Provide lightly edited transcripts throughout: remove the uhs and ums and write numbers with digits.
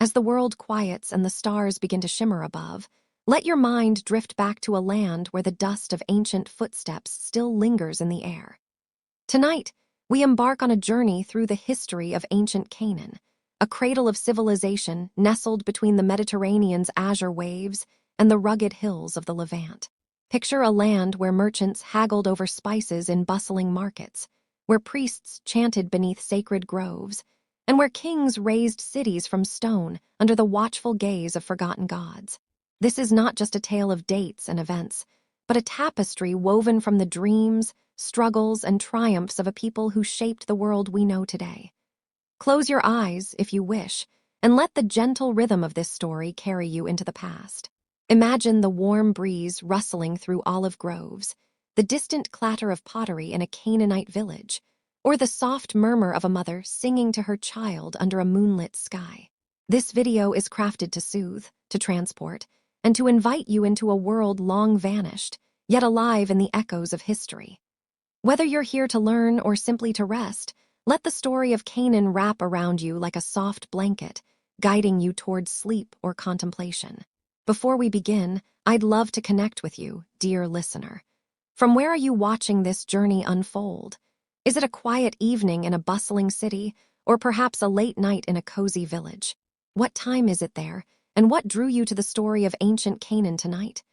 As the world quiets and the stars begin to shimmer above, let your mind drift back to a land where the dust of ancient footsteps still lingers in the air. Tonight, we embark on a journey through the history of ancient Canaan, a cradle of civilization nestled between the Mediterranean's azure waves and the rugged hills of the Levant. Picture a land where merchants haggled over spices in bustling markets, where priests chanted beneath sacred groves, and where kings raised cities from stone under the watchful gaze of forgotten gods. This is not just a tale of dates and events, but a tapestry woven from the dreams, struggles, and triumphs of a people who shaped the world we know today. Close your eyes, if you wish, and let the gentle rhythm of this story carry you into the past. Imagine the warm breeze rustling through olive groves, the distant clatter of pottery in a Canaanite village, or the soft murmur of a mother singing to her child under a moonlit sky. This video is crafted to soothe, to transport, and to invite you into a world long vanished, yet alive in the echoes of history. Whether you're here to learn or simply to rest, let the story of Canaan wrap around you like a soft blanket, guiding you towards sleep or contemplation. Before we begin, I'd love to connect with you, dear listener. From where are you watching this journey unfold? Is it a quiet evening in a bustling city, or perhaps a late night in a cozy village? What time is it there, and what drew you to the story of ancient Canaan tonight?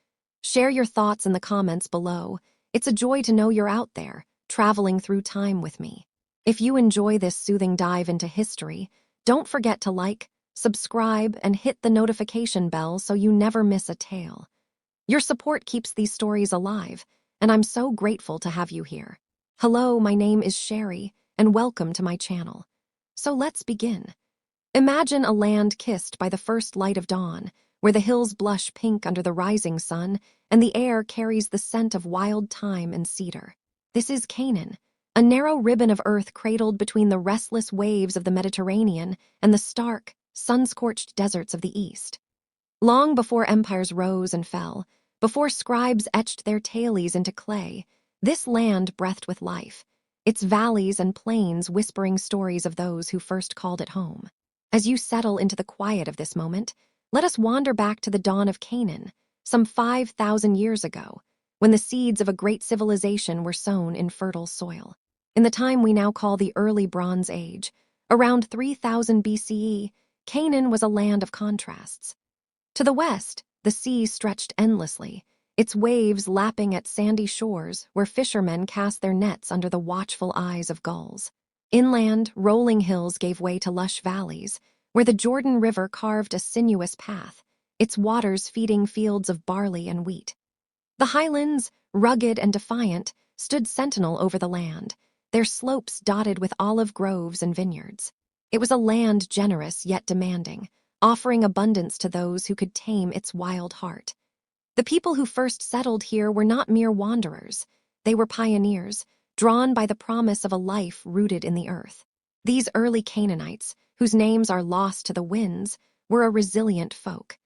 Share your thoughts in the comments below. It's a joy to know you're out there, traveling through time with me. If you enjoy this soothing dive into history, don't forget to like, subscribe, and hit the notification bell so you never miss a tale. Your support keeps these stories alive, and I'm so grateful to have you here. Hello, my name is Sherry, and welcome to my channel. So let's begin. Imagine a land kissed by the first light of dawn, where the hills blush pink under the rising sun, and the air carries the scent of wild thyme and cedar. This is Canaan, a narrow ribbon of earth cradled between the restless waves of the Mediterranean and the stark, sun-scorched deserts of the east. Long before empires rose and fell, before scribes etched their tales into clay, this land breathed with life, its valleys and plains whispering stories of those who first called it home. As you settle into the quiet of this moment, let us wander back to the dawn of Canaan, some 5,000 years ago, when the seeds of a great civilization were sown in fertile soil. In the time we now call the Early Bronze Age, around 3000 BCE, Canaan was a land of contrasts. To the west, the sea stretched endlessly, its waves lapping at sandy shores where fishermen cast their nets under the watchful eyes of gulls. Inland, rolling hills gave way to lush valleys, where the Jordan River carved a sinuous path, its waters feeding fields of barley and wheat. The highlands, rugged and defiant, stood sentinel over the land, their slopes dotted with olive groves and vineyards. It was a land generous yet demanding, offering abundance to those who could tame its wild heart. The people who first settled here were not mere wanderers. They were pioneers, drawn by the promise of a life rooted in the earth. These early Canaanites, whose names are lost to the winds, were a resilient folk.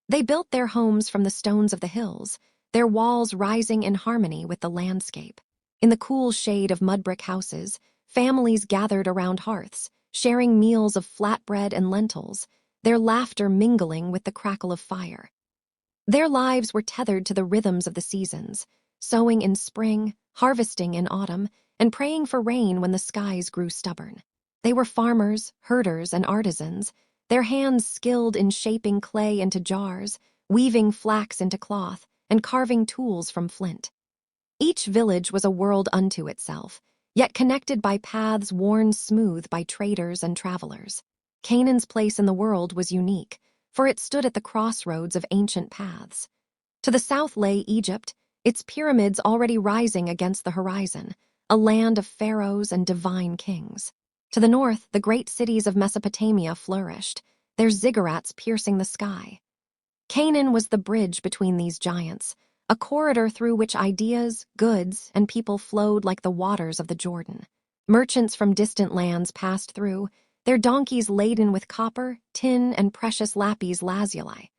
They built their homes from the stones of the hills, their walls rising in harmony with the landscape. In the cool shade of mud-brick houses, families gathered around hearths, sharing meals of flatbread and lentils, their laughter mingling with the crackle of fire. Their lives were tethered to the rhythms of the seasons, sowing in spring, harvesting in autumn, and praying for rain when the skies grew stubborn. They were farmers, herders, and artisans, their hands skilled in shaping clay into jars, weaving flax into cloth, and carving tools from flint. Each village was a world unto itself, yet connected by paths worn smooth by traders and travelers. Canaan's place in the world was unique, for it stood at the crossroads of ancient paths. To the south lay Egypt, its pyramids already rising against the horizon, a land of pharaohs and divine kings. To the north, the great cities of Mesopotamia flourished, their ziggurats piercing the sky. Canaan was the bridge between these giants, a corridor through which ideas, goods, and people flowed like the waters of the Jordan. Merchants from distant lands passed through, their donkeys laden with copper, tin, and precious lapis lazuli.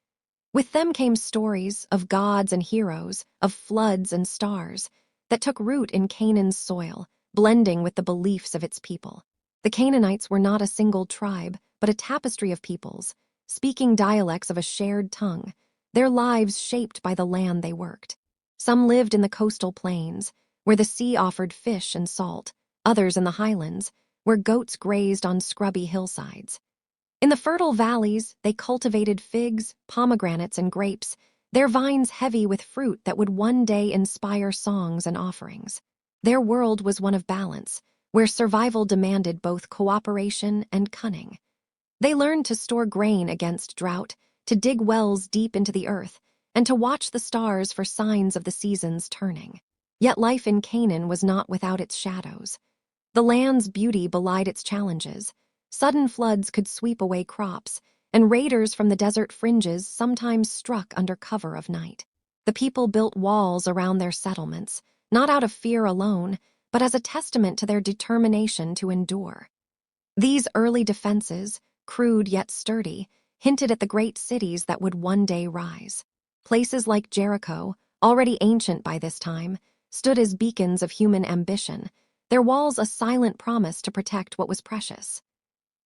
With them came stories of gods and heroes, of floods and stars, that took root in Canaan's soil, blending with the beliefs of its people. The Canaanites were not a single tribe, but a tapestry of peoples, speaking dialects of a shared tongue, their lives shaped by the land they worked. Some lived in the coastal plains, where the sea offered fish and salt, others in the highlands, where goats grazed on scrubby hillsides. In the fertile valleys, they cultivated figs, pomegranates, and grapes, their vines heavy with fruit that would one day inspire songs and offerings. Their world was one of balance, where survival demanded both cooperation and cunning. They learned to store grain against drought, to dig wells deep into the earth, and to watch the stars for signs of the seasons turning. Yet life in Canaan was not without its shadows. The land's beauty belied its challenges. Sudden floods could sweep away crops, and raiders from the desert fringes sometimes struck under cover of night. The people built walls around their settlements, not out of fear alone, but as a testament to their determination to endure. These early defenses, crude yet sturdy, hinted at the great cities that would one day rise. Places like Jericho, already ancient by this time, stood as beacons of human ambition, their walls a silent promise to protect what was precious.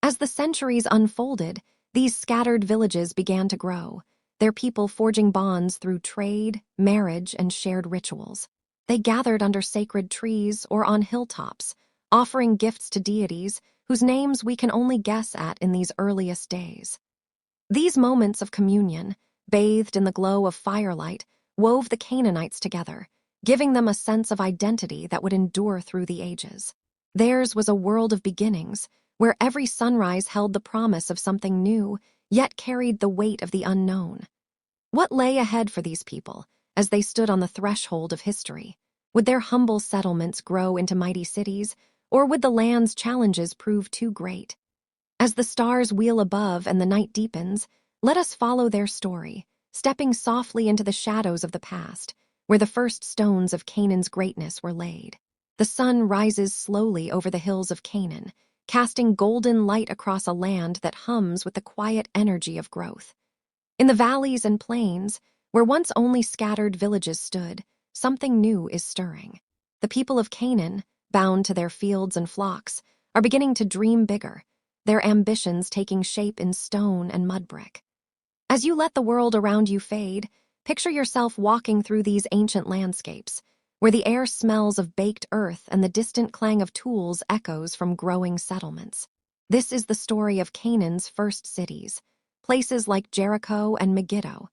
As the centuries unfolded, these scattered villages began to grow, their people forging bonds through trade, marriage, and shared rituals. They gathered under sacred trees or on hilltops, offering gifts to deities whose names we can only guess at in these earliest days. These moments of communion, bathed in the glow of firelight, wove the Canaanites together, giving them a sense of identity that would endure through the ages. Theirs was a world of beginnings, where every sunrise held the promise of something new, yet carried the weight of the unknown. What lay ahead for these people as they stood on the threshold of history? Would their humble settlements grow into mighty cities, or would the land's challenges prove too great? As the stars wheel above and the night deepens, let us follow their story, stepping softly into the shadows of the past, where the first stones of Canaan's greatness were laid. The sun rises slowly over the hills of Canaan, casting golden light across a land that hums with the quiet energy of growth. In the valleys and plains, where once only scattered villages stood, something new is stirring. The people of Canaan, bound to their fields and flocks, are beginning to dream bigger, their ambitions taking shape in stone and mud brick. As you let the world around you fade, picture yourself walking through these ancient landscapes, where the air smells of baked earth and the distant clang of tools echoes from growing settlements. This is the story of Canaan's first cities, places like Jericho and Megiddo,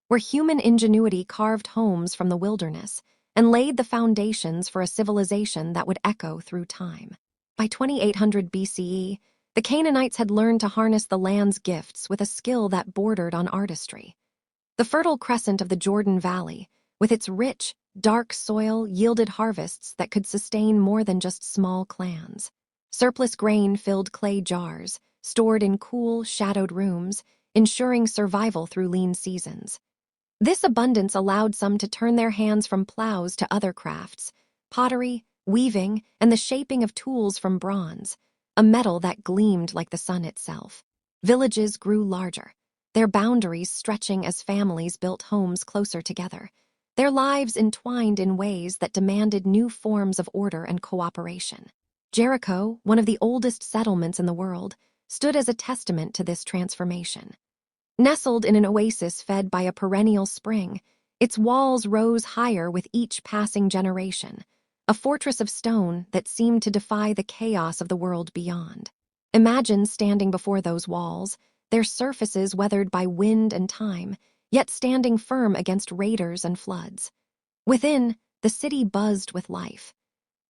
where human ingenuity carved homes from the wilderness and laid the foundations for a civilization that would echo through time. By 2800 BCE, the Canaanites had learned to harness the land's gifts with a skill that bordered on artistry. The fertile crescent of the Jordan Valley, with its rich, dark soil, yielded harvests that could sustain more than just small clans. Surplus grain filled clay jars, stored in cool, shadowed rooms, ensuring survival through lean seasons. This abundance allowed some to turn their hands from plows to other crafts, pottery, weaving, and the shaping of tools from bronze, a metal that gleamed like the sun itself. Villages grew larger, their boundaries stretching as families built homes closer together, their lives entwined in ways that demanded new forms of order and cooperation. Jericho, one of the oldest settlements in the world, stood as a testament to this transformation. Nestled in an oasis fed by a perennial spring, its walls rose higher with each passing generation, a fortress of stone that seemed to defy the chaos of the world beyond. Imagine standing before those walls, their surfaces weathered by wind and time, yet standing firm against raiders and floods. Within, the city buzzed with life.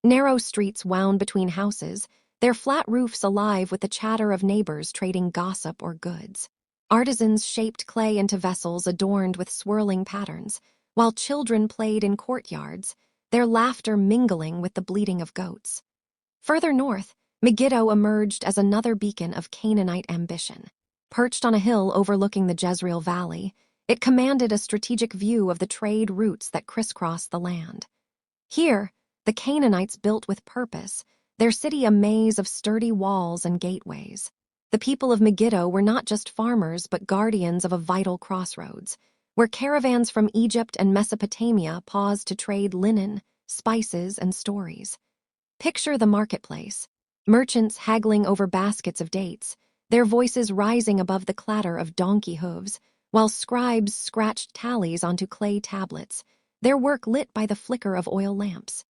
Narrow streets wound between houses, their flat roofs alive with the chatter of neighbors trading gossip or goods. Artisans shaped clay into vessels adorned with swirling patterns, while children played in courtyards, their laughter mingling with the bleating of goats. Further north, Megiddo emerged as another beacon of Canaanite ambition. Perched on a hill overlooking the Jezreel Valley, it commanded a strategic view of the trade routes that crisscrossed the land. Here, the Canaanites built with purpose, their city a maze of sturdy walls and gateways. The people of Megiddo were not just farmers but guardians of a vital crossroads, where caravans from Egypt and Mesopotamia paused to trade linen, spices, and stories. Picture the marketplace. Merchants haggling over baskets of dates, their voices rising above the clatter of donkey hooves, while scribes scratched tallies onto clay tablets, their work lit by the flicker of oil lamps.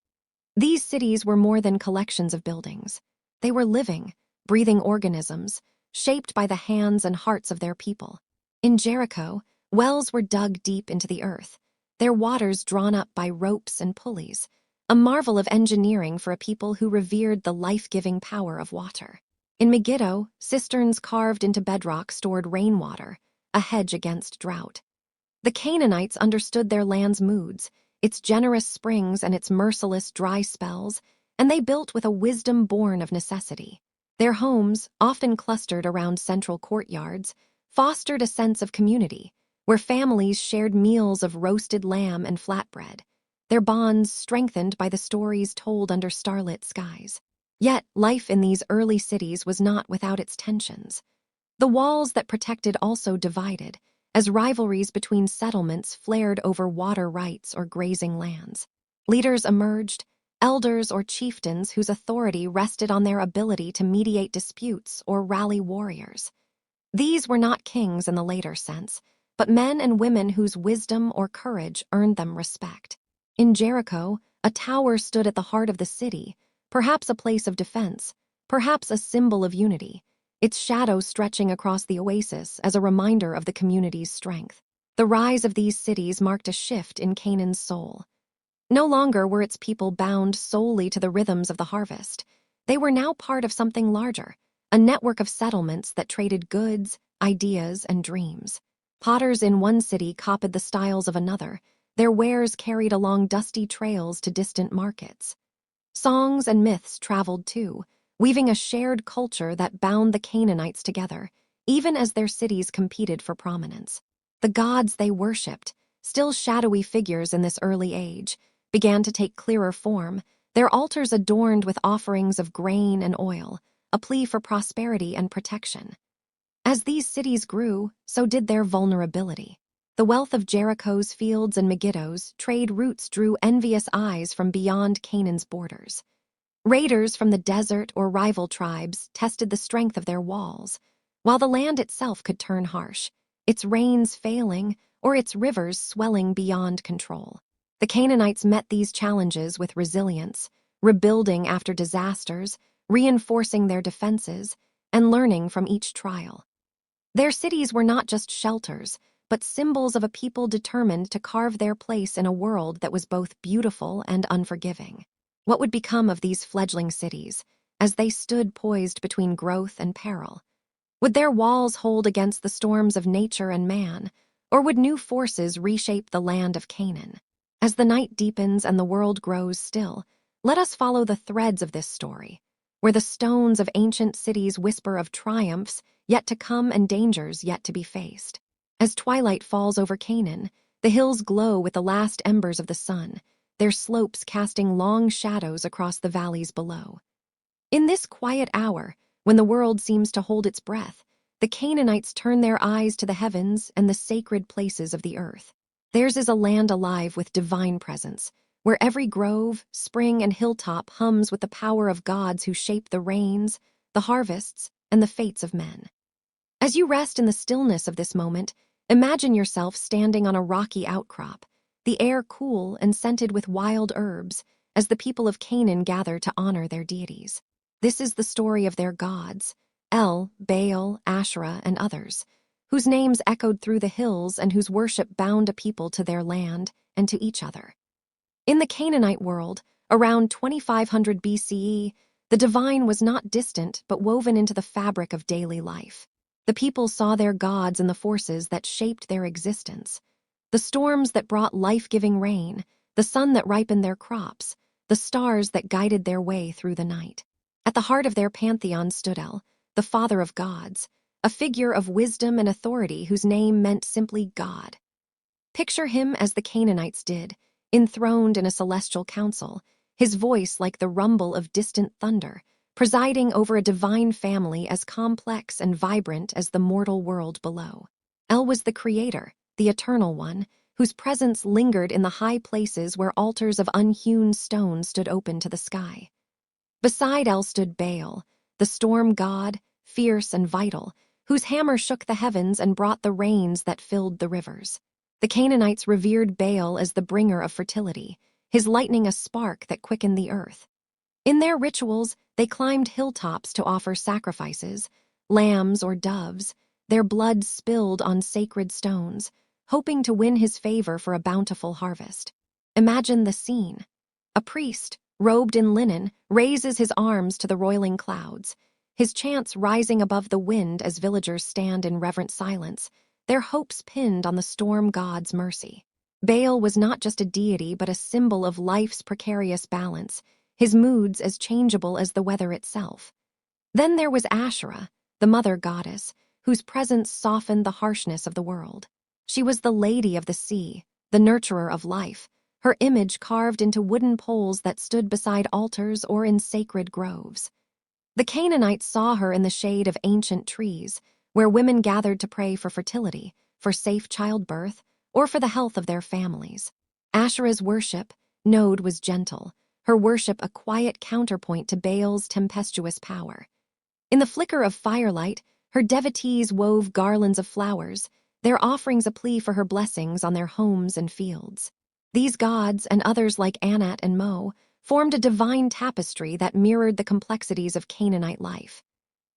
These cities were more than collections of buildings. They were living, breathing organisms, shaped by the hands and hearts of their people. In Jericho, wells were dug deep into the earth, their waters drawn up by ropes and pulleys, a marvel of engineering for a people who revered the life-giving power of water. In Megiddo, cisterns carved into bedrock stored rainwater, a hedge against drought. The Canaanites understood their land's moods, its generous springs and its merciless dry spells, and they built with a wisdom born of necessity. Their homes, often clustered around central courtyards, fostered a sense of community, where families shared meals of roasted lamb and flatbread, their bonds strengthened by the stories told under starlit skies. Yet, life in these early cities was not without its tensions. The walls that protected also divided, as rivalries between settlements flared over water rights or grazing lands. Leaders emerged, elders or chieftains whose authority rested on their ability to mediate disputes or rally warriors. These were not kings in the later sense, but men and women whose wisdom or courage earned them respect. In Jericho, a tower stood at the heart of the city, perhaps a place of defense, perhaps a symbol of unity, its shadow stretching across the oasis as a reminder of the community's strength. The rise of these cities marked a shift in Canaan's soul. No longer were its people bound solely to the rhythms of the harvest. They were now part of something larger, a network of settlements that traded goods, ideas, and dreams. Potters in one city copied the styles of another, their wares carried along dusty trails to distant markets. Songs and myths traveled too, weaving a shared culture that bound the Canaanites together, even as their cities competed for prominence. The gods they worshipped, still shadowy figures in this early age, began to take clearer form, their altars adorned with offerings of grain and oil, a plea for prosperity and protection. As these cities grew, so did their vulnerability. The wealth of Jericho's fields and Megiddo's trade routes drew envious eyes from beyond Canaan's borders. Raiders from the desert or rival tribes tested the strength of their walls, while the land itself could turn harsh, its rains failing or its rivers swelling beyond control. The Canaanites met these challenges with resilience, rebuilding after disasters, reinforcing their defenses, and learning from each trial. Their cities were not just shelters, but symbols of a people determined to carve their place in a world that was both beautiful and unforgiving. What would become of these fledgling cities, as they stood poised between growth and peril? Would their walls hold against the storms of nature and man, or would new forces reshape the land of Canaan? As the night deepens and the world grows still, let us follow the threads of this story, where the stones of ancient cities whisper of triumphs yet to come and dangers yet to be faced. As twilight falls over Canaan, the hills glow with the last embers of the sun, their slopes casting long shadows across the valleys below. In this quiet hour, when the world seems to hold its breath, the Canaanites turn their eyes to the heavens and the sacred places of the earth. Theirs is a land alive with divine presence, where every grove, spring, and hilltop hums with the power of gods who shape the rains, the harvests, and the fates of men. As you rest in the stillness of this moment, imagine yourself standing on a rocky outcrop, the air cool and scented with wild herbs, as the people of Canaan gather to honor their deities. This is the story of their gods, El, Baal, Asherah, and others, whose names echoed through the hills and whose worship bound a people to their land and to each other. In the Canaanite world, around 2500 BCE, the divine was not distant but woven into the fabric of daily life. The people saw their gods in the forces that shaped their existence. The storms that brought life-giving rain, the sun that ripened their crops, the stars that guided their way through the night. At the heart of their pantheon stood El, the father of gods, a figure of wisdom and authority whose name meant simply God. Picture him as the Canaanites did, enthroned in a celestial council, his voice like the rumble of distant thunder, presiding over a divine family as complex and vibrant as the mortal world below. El was the creator, the eternal one, whose presence lingered in the high places where altars of unhewn stone stood open to the sky. Beside El stood Baal, the storm god, fierce and vital, whose hammer shook the heavens and brought the rains that filled the rivers. The Canaanites revered Baal as the bringer of fertility, his lightning a spark that quickened the earth. In their rituals, they climbed hilltops to offer sacrifices, lambs or doves, their blood spilled on sacred stones, hoping to win his favor for a bountiful harvest. Imagine the scene. A priest, robed in linen, raises his arms to the roiling clouds, his chants rising above the wind as villagers stand in reverent silence, their hopes pinned on the storm god's mercy. Baal was not just a deity but a symbol of life's precarious balance, his moods as changeable as the weather itself. Then there was Asherah, the mother goddess, whose presence softened the harshness of the world. She was the lady of the sea, the nurturer of life, her image carved into wooden poles that stood beside altars or in sacred groves. The Canaanites saw her in the shade of ancient trees, where women gathered to pray for fertility, for safe childbirth, or for the health of their families. Asherah's worship, Nod, was gentle, her worship a quiet counterpoint to Baal's tempestuous power. In the flicker of firelight, her devotees wove garlands of flowers, their offerings a plea for her blessings on their homes and fields. These gods, and others like Anat and Mo, formed a divine tapestry that mirrored the complexities of Canaanite life.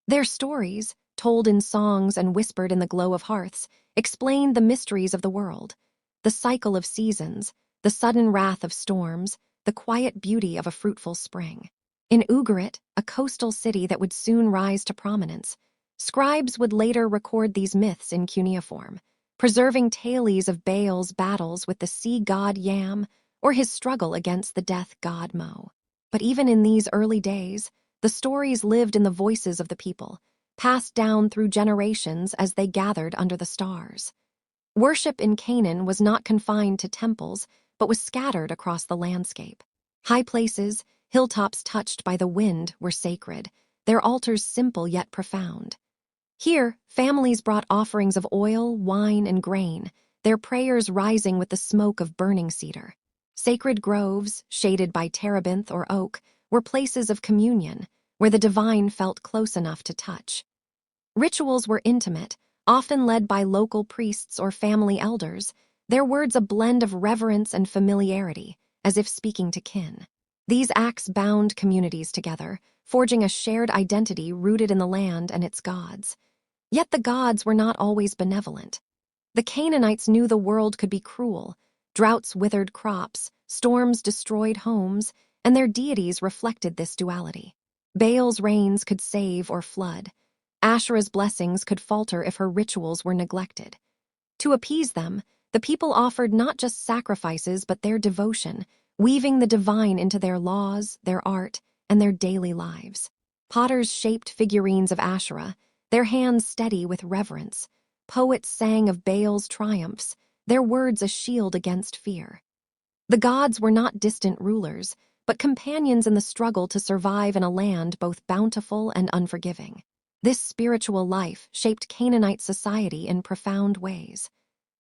Their stories, told in songs and whispered in the glow of hearths, explained the mysteries of the world, the cycle of seasons, the sudden wrath of storms, the quiet beauty of a fruitful spring. In Ugarit, a coastal city that would soon rise to prominence, scribes would later record these myths in cuneiform, preserving tales of Baal's battles with the sea god Yam or his struggle against the death god Mo. But even in these early days, the stories lived in the voices of the people, passed down through generations as they gathered under the stars. Worship in Canaan was not confined to temples, but was scattered across the landscape. High places, hilltops touched by the wind, were sacred, their altars simple yet profound. Here, families brought offerings of oil, wine, and grain, their prayers rising with the smoke of burning cedar. Sacred groves, shaded by terebinth or oak, were places of communion, where the divine felt close enough to touch. Rituals were intimate, often led by local priests or family elders, their words a blend of reverence and familiarity, as if speaking to kin. These acts bound communities together, forging a shared identity rooted in the land and its gods. Yet the gods were not always benevolent. The Canaanites knew the world could be cruel. Droughts withered crops, storms destroyed homes, and their deities reflected this duality. Baal's rains could save or flood. Asherah's blessings could falter if her rituals were neglected. To appease them, the people offered not just sacrifices but their devotion, weaving the divine into their laws, their art, and their daily lives. Potters shaped figurines of Asherah, their hands steady with reverence. Poets sang of Baal's triumphs, their words a shield against fear. The gods were not distant rulers, but companions in the struggle to survive in a land both bountiful and unforgiving. This spiritual life shaped Canaanite society in profound ways.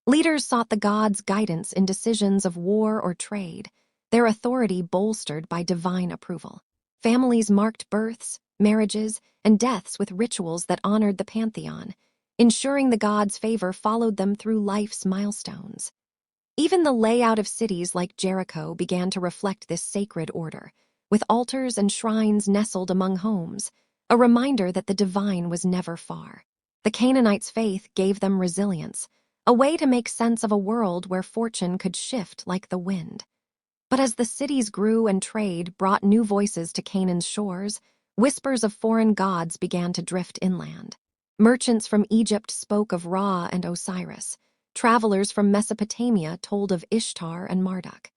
Leaders sought the gods' guidance in decisions of war or trade, their authority bolstered by divine approval. Families marked births, marriages, and deaths with rituals that honored the pantheon, ensuring the gods' favor followed them through life's milestones. Even the layout of cities like Jericho began to reflect this sacred order, with altars and shrines nestled among homes, a reminder that the divine was never far. The Canaanites' faith gave them resilience, a way to make sense of a world where fortune could shift like the wind. But as the cities grew and trade brought new voices to Canaan's shores, whispers of foreign gods began to drift inland. Merchants from Egypt spoke of Ra and Osiris. Travelers from Mesopotamia told of Ishtar and Marduk.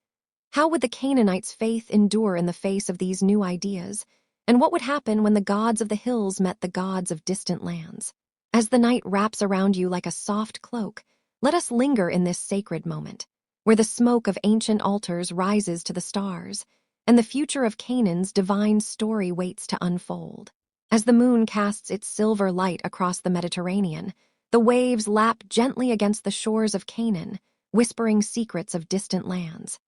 How would the Canaanites' faith endure in the face of these new ideas? And what would happen when the gods of the hills met the gods of distant lands? As the night wraps around you like a soft cloak, let us linger in this sacred moment, where the smoke of ancient altars rises to the stars, and the future of Canaan's divine story waits to unfold. As the moon casts its silver light across the Mediterranean, the waves lap gently against the shores of Canaan, whispering secrets of distant lands.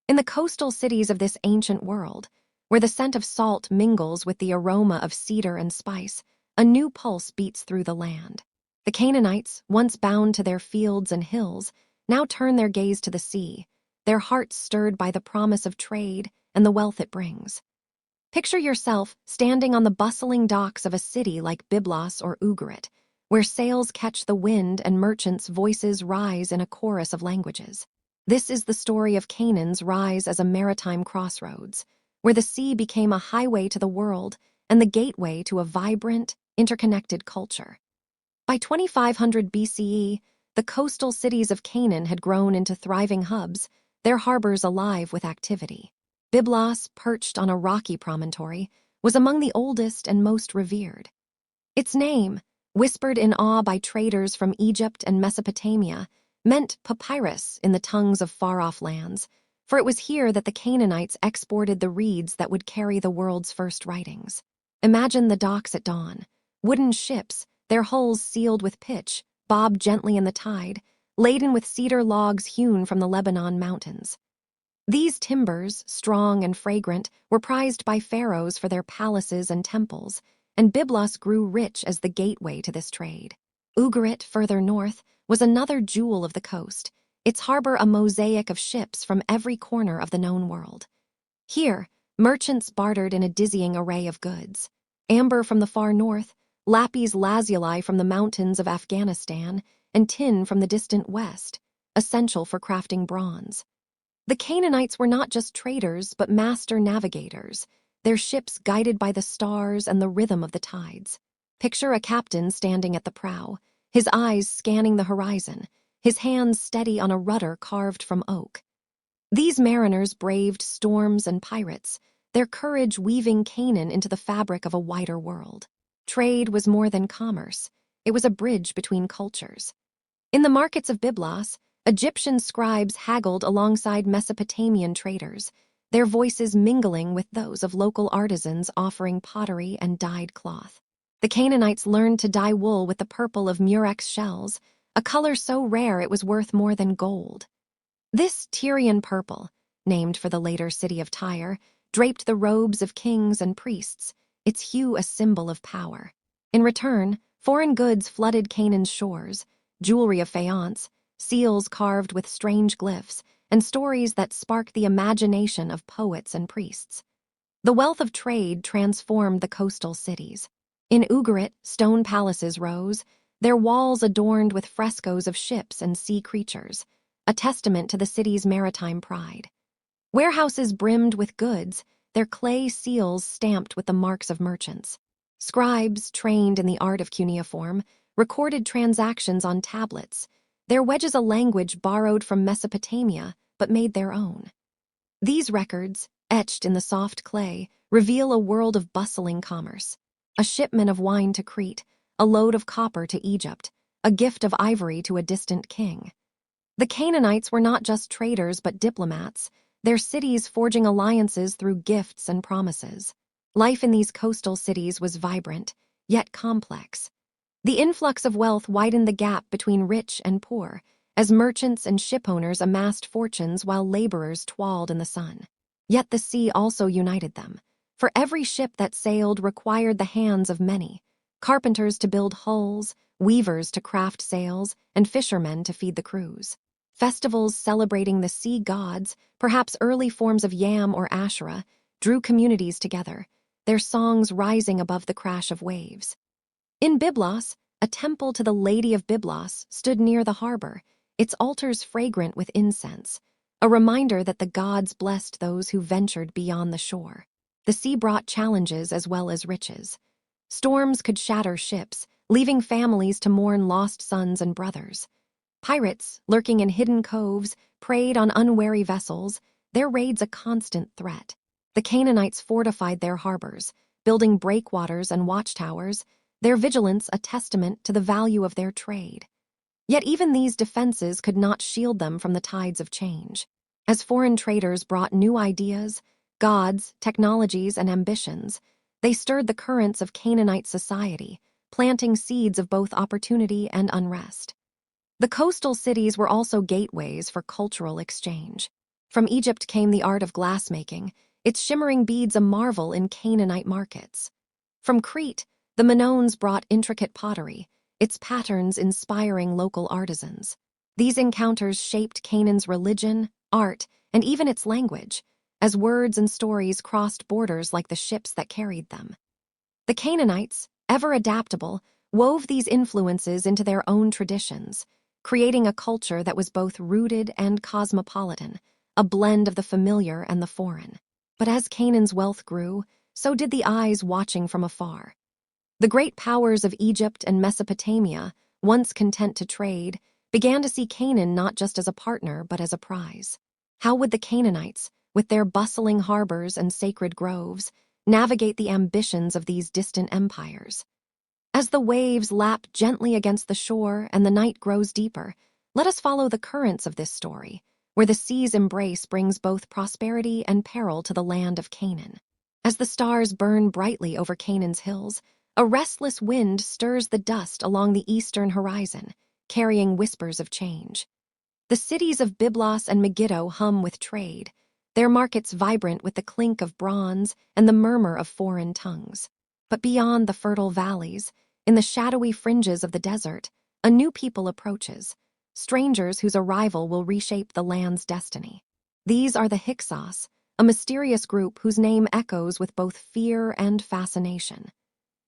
In the coastal cities of this ancient world, where the scent of salt mingles with the aroma of cedar and spice, a new pulse beats through the land. The Canaanites, once bound to their fields and hills, now turn their gaze to the sea, their hearts stirred by the promise of trade and the wealth it brings. Picture yourself standing on the bustling docks of a city like Byblos or Ugarit, where sails catch the wind and merchants' voices rise in a chorus of languages. This is the story of Canaan's rise as a maritime crossroads, where the sea became a highway to the world and the gateway to a vibrant, interconnected culture. By 2500 BCE, the coastal cities of Canaan had grown into thriving hubs, their harbors alive with activity. Byblos, perched on a rocky promontory, was among the oldest and most revered. Its name, whispered in awe by traders from Egypt and Mesopotamia, meant papyrus in the tongues of far-off lands, for it was here that the Canaanites exported the reeds that would carry the world's first writings. Imagine the docks at dawn. Wooden ships, their hulls sealed with pitch, bob gently in the tide, laden with cedar logs hewn from the Lebanon mountains. These timbers, strong and fragrant, were prized by pharaohs for their palaces and temples, and Byblos grew rich as the gateway to this trade. Ugarit, further north, was another jewel of the coast, its harbor a mosaic of ships from every corner of the known world. Here, merchants bartered in a dizzying array of goods. Amber from the far north, lapis lazuli from the mountains of Afghanistan, and tin from the distant west, essential for crafting bronze. The Canaanites were not just traders, but master navigators, their ships guided by the stars and the rhythm of the tides. Picture a captain standing at the prow, his eyes scanning the horizon, his hands steady on a rudder carved from oak. These mariners braved storms and pirates, their courage weaving Canaan into the fabric of a wider world. Trade was more than commerce. It was a bridge between cultures. In the markets of Byblos, Egyptian scribes haggled alongside Mesopotamian traders, their voices mingling with those of local artisans offering pottery and dyed cloth. The Canaanites learned to dye wool with the purple of murex shells, a color so rare it was worth more than gold. This Tyrian purple, named for the later city of Tyre, draped the robes of kings and priests, its hue a symbol of power. In return, foreign goods flooded Canaan's shores, jewelry of faience, seals carved with strange glyphs, and stories that sparked the imagination of poets and priests. The wealth of trade transformed the coastal cities. In Ugarit, stone palaces rose, their walls adorned with frescoes of ships and sea creatures, a testament to the city's maritime pride. Warehouses brimmed with goods, their clay seals stamped with the marks of merchants. Scribes, trained in the art of cuneiform, recorded transactions on tablets, their wedges a language borrowed from Mesopotamia but made their own. These records, etched in the soft clay, reveal a world of bustling commerce. A shipment of wine to Crete, a load of copper to Egypt, a gift of ivory to a distant king. The Canaanites were not just traders but diplomats, their cities forging alliances through gifts and promises. Life in these coastal cities was vibrant, yet complex. The influx of wealth widened the gap between rich and poor, as merchants and shipowners amassed fortunes while laborers toiled in the sun. Yet the sea also united them, for every ship that sailed required the hands of many, carpenters to build hulls, weavers to craft sails, and fishermen to feed the crews. Festivals celebrating the sea gods, perhaps early forms of Yam or Asherah, drew communities together, their songs rising above the crash of waves. In Byblos, a temple to the Lady of Byblos stood near the harbor, its altars fragrant with incense, a reminder that the gods blessed those who ventured beyond the shore. The sea brought challenges as well as riches. Storms could shatter ships, leaving families to mourn lost sons and brothers. Pirates, lurking in hidden coves, preyed on unwary vessels, their raids a constant threat. The Canaanites fortified their harbors, building breakwaters and watchtowers, their vigilance a testament to the value of their trade. Yet even these defenses could not shield them from the tides of change. As foreign traders brought new ideas, gods, technologies, and ambitions, they stirred the currents of Canaanite society, planting seeds of both opportunity and unrest. The coastal cities were also gateways for cultural exchange. From Egypt came the art of glassmaking, its shimmering beads a marvel in Canaanite markets. From Crete, The Minoans brought intricate pottery, its patterns inspiring local artisans. These encounters shaped Canaan's religion, art, and even its language, as words and stories crossed borders like the ships that carried them. The Canaanites, ever adaptable, wove these influences into their own traditions, creating a culture that was both rooted and cosmopolitan, a blend of the familiar and the foreign. But as Canaan's wealth grew, so did the eyes watching from afar. The great powers of Egypt and Mesopotamia, once content to trade, began to see Canaan not just as a partner but as a prize. How would the Canaanites, with their bustling harbors and sacred groves, navigate the ambitions of these distant empires? As the waves lap gently against the shore and the night grows deeper, let us follow the currents of this story, where the sea's embrace brings both prosperity and peril to the land of Canaan. As the stars burn brightly over Canaan's hills, a restless wind stirs the dust along the eastern horizon, carrying whispers of change. The cities of Byblos and Megiddo hum with trade, their markets vibrant with the clink of bronze and the murmur of foreign tongues. But beyond the fertile valleys, in the shadowy fringes of the desert, a new people approaches, strangers whose arrival will reshape the land's destiny. These are the Hyksos, a mysterious group whose name echoes with both fear and fascination.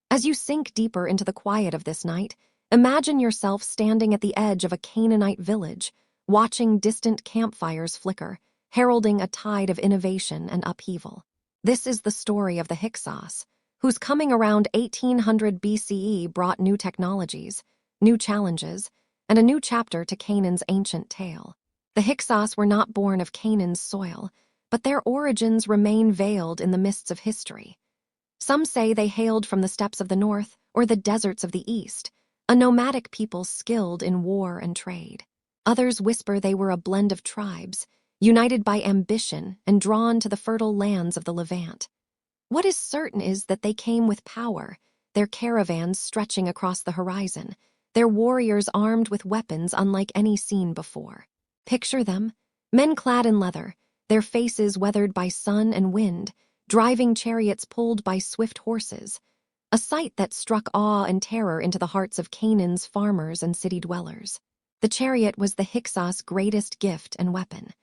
As you sink deeper into the quiet of this night, imagine yourself standing at the edge of a Canaanite village, watching distant campfires flicker, heralding a tide of innovation and upheaval. This is the story of the Hyksos, whose coming around 1800 BCE brought new technologies, new challenges, and a new chapter to Canaan's ancient tale. The Hyksos were not born of Canaan's soil, but their origins remain veiled in the mists of history. Some say they hailed from the steppes of the north or the deserts of the east, a nomadic people skilled in war and trade. Others whisper they were a blend of tribes, united by ambition and drawn to the fertile lands of the Levant. What is certain is that they came with power, their caravans stretching across the horizon, their warriors armed with weapons unlike any seen before. Picture them, men clad in leather, their faces weathered by sun and wind, driving chariots pulled by swift horses, a sight that struck awe and terror into the hearts of Canaan's farmers and city dwellers. The chariot was the Hyksos' greatest gift and weapon.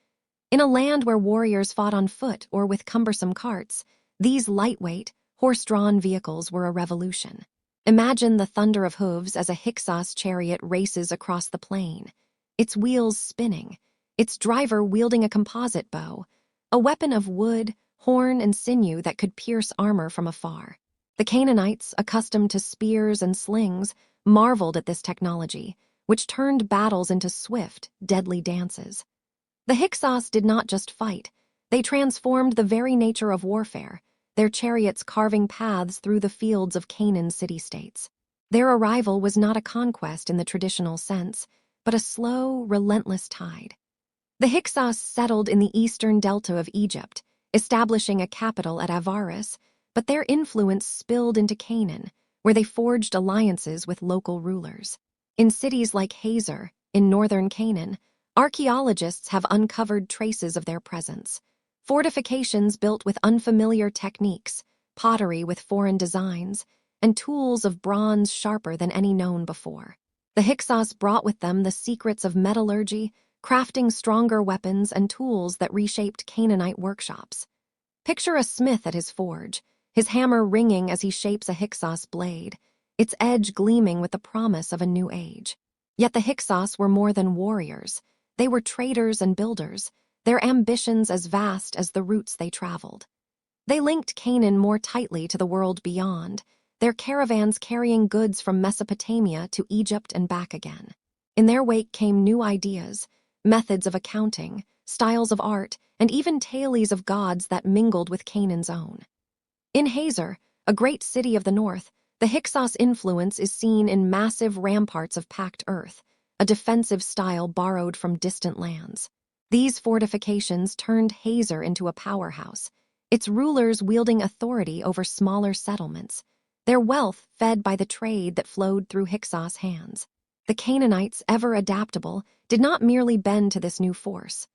In a land where warriors fought on foot or with cumbersome carts, these lightweight, horse-drawn vehicles were a revolution. Imagine the thunder of hooves as a Hyksos chariot races across the plain, its wheels spinning, its driver wielding a composite bow, a weapon of wood, horn, and sinew that could pierce armor from afar. The Canaanites, accustomed to spears and slings, marveled at this technology, which turned battles into swift, deadly dances. The Hyksos did not just fight, they transformed the very nature of warfare, their chariots carving paths through the fields of Canaan's city-states. Their arrival was not a conquest in the traditional sense, but a slow, relentless tide. The Hyksos settled in the eastern delta of Egypt, establishing a capital at Avaris, but their influence spilled into Canaan, where they forged alliances with local rulers. In cities like Hazor, in northern Canaan, archaeologists have uncovered traces of their presence. Fortifications built with unfamiliar techniques, pottery with foreign designs, and tools of bronze sharper than any known before. The Hyksos brought with them the secrets of metallurgy, crafting stronger weapons and tools that reshaped Canaanite workshops. Picture a smith at his forge, his hammer ringing as he shapes a Hyksos blade, its edge gleaming with the promise of a new age. Yet the Hyksos were more than warriors. They were traders and builders, their ambitions as vast as the routes they traveled. They linked Canaan more tightly to the world beyond, their caravans carrying goods from Mesopotamia to Egypt and back again. In their wake came new ideas, methods of accounting, styles of art, and even tales of gods that mingled with Canaan's own. In Hazor, a great city of the north, the Hyksos influence is seen in massive ramparts of packed earth, a defensive style borrowed from distant lands. These fortifications turned Hazor into a powerhouse, its rulers wielding authority over smaller settlements, their wealth fed by the trade that flowed through Hyksos' hands. The Canaanites, ever adaptable, did not merely bend to this new force.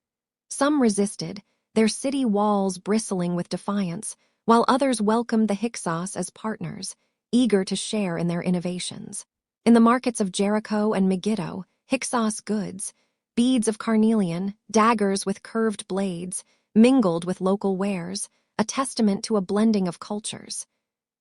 Some resisted, their city walls bristling with defiance, while others welcomed the Hyksos as partners, eager to share in their innovations. In the markets of Jericho and Megiddo, Hyksos goods, beads of carnelian, daggers with curved blades, mingled with local wares, a testament to a blending of cultures.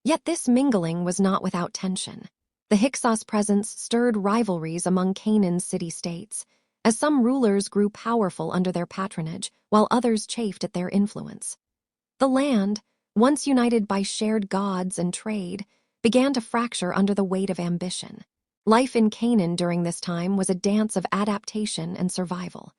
Yet this mingling was not without tension. The Hyksos presence stirred rivalries among Canaan's city-states, as some rulers grew powerful under their patronage, while others chafed at their influence. The land, once united by shared gods and trade, began to fracture under the weight of ambition. Life in Canaan during this time was a dance of adaptation and survival.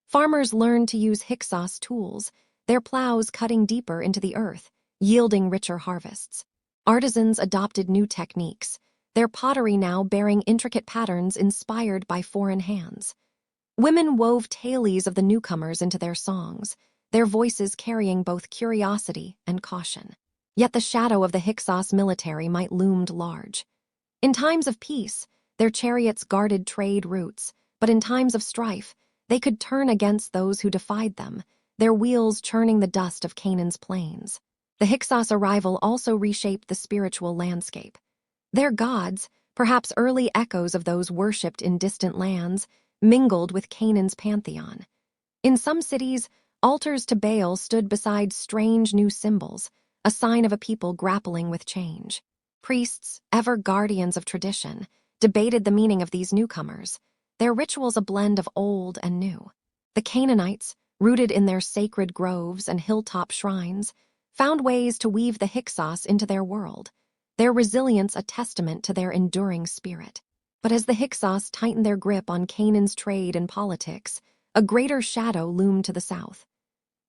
Farmers learned to use Hyksos tools, their plows cutting deeper into the earth, yielding richer harvests. Artisans adopted new techniques, their pottery now bearing intricate patterns inspired by foreign hands. Women wove tales of the newcomers into their songs, their voices carrying both curiosity and caution. Yet the shadow of the Hyksos military might loomed large. In times of peace, their chariots guarded trade routes, but in times of strife, they could turn against those who defied them, their wheels churning the dust of Canaan's plains. The Hyksos arrival also reshaped the spiritual landscape. Their gods, perhaps early echoes of those worshipped in distant lands, mingled with Canaan's pantheon. In some cities, altars to Baal stood beside strange new symbols, a sign of a people grappling with change. Priests, ever guardians of tradition, debated the meaning of these newcomers, their rituals a blend of old and new. The Canaanites, rooted in their sacred groves and hilltop shrines, found ways to weave the Hyksos into their world, their resilience a testament to their enduring spirit. But as the Hyksos tightened their grip on Canaan's trade and politics, a greater shadow loomed to the south.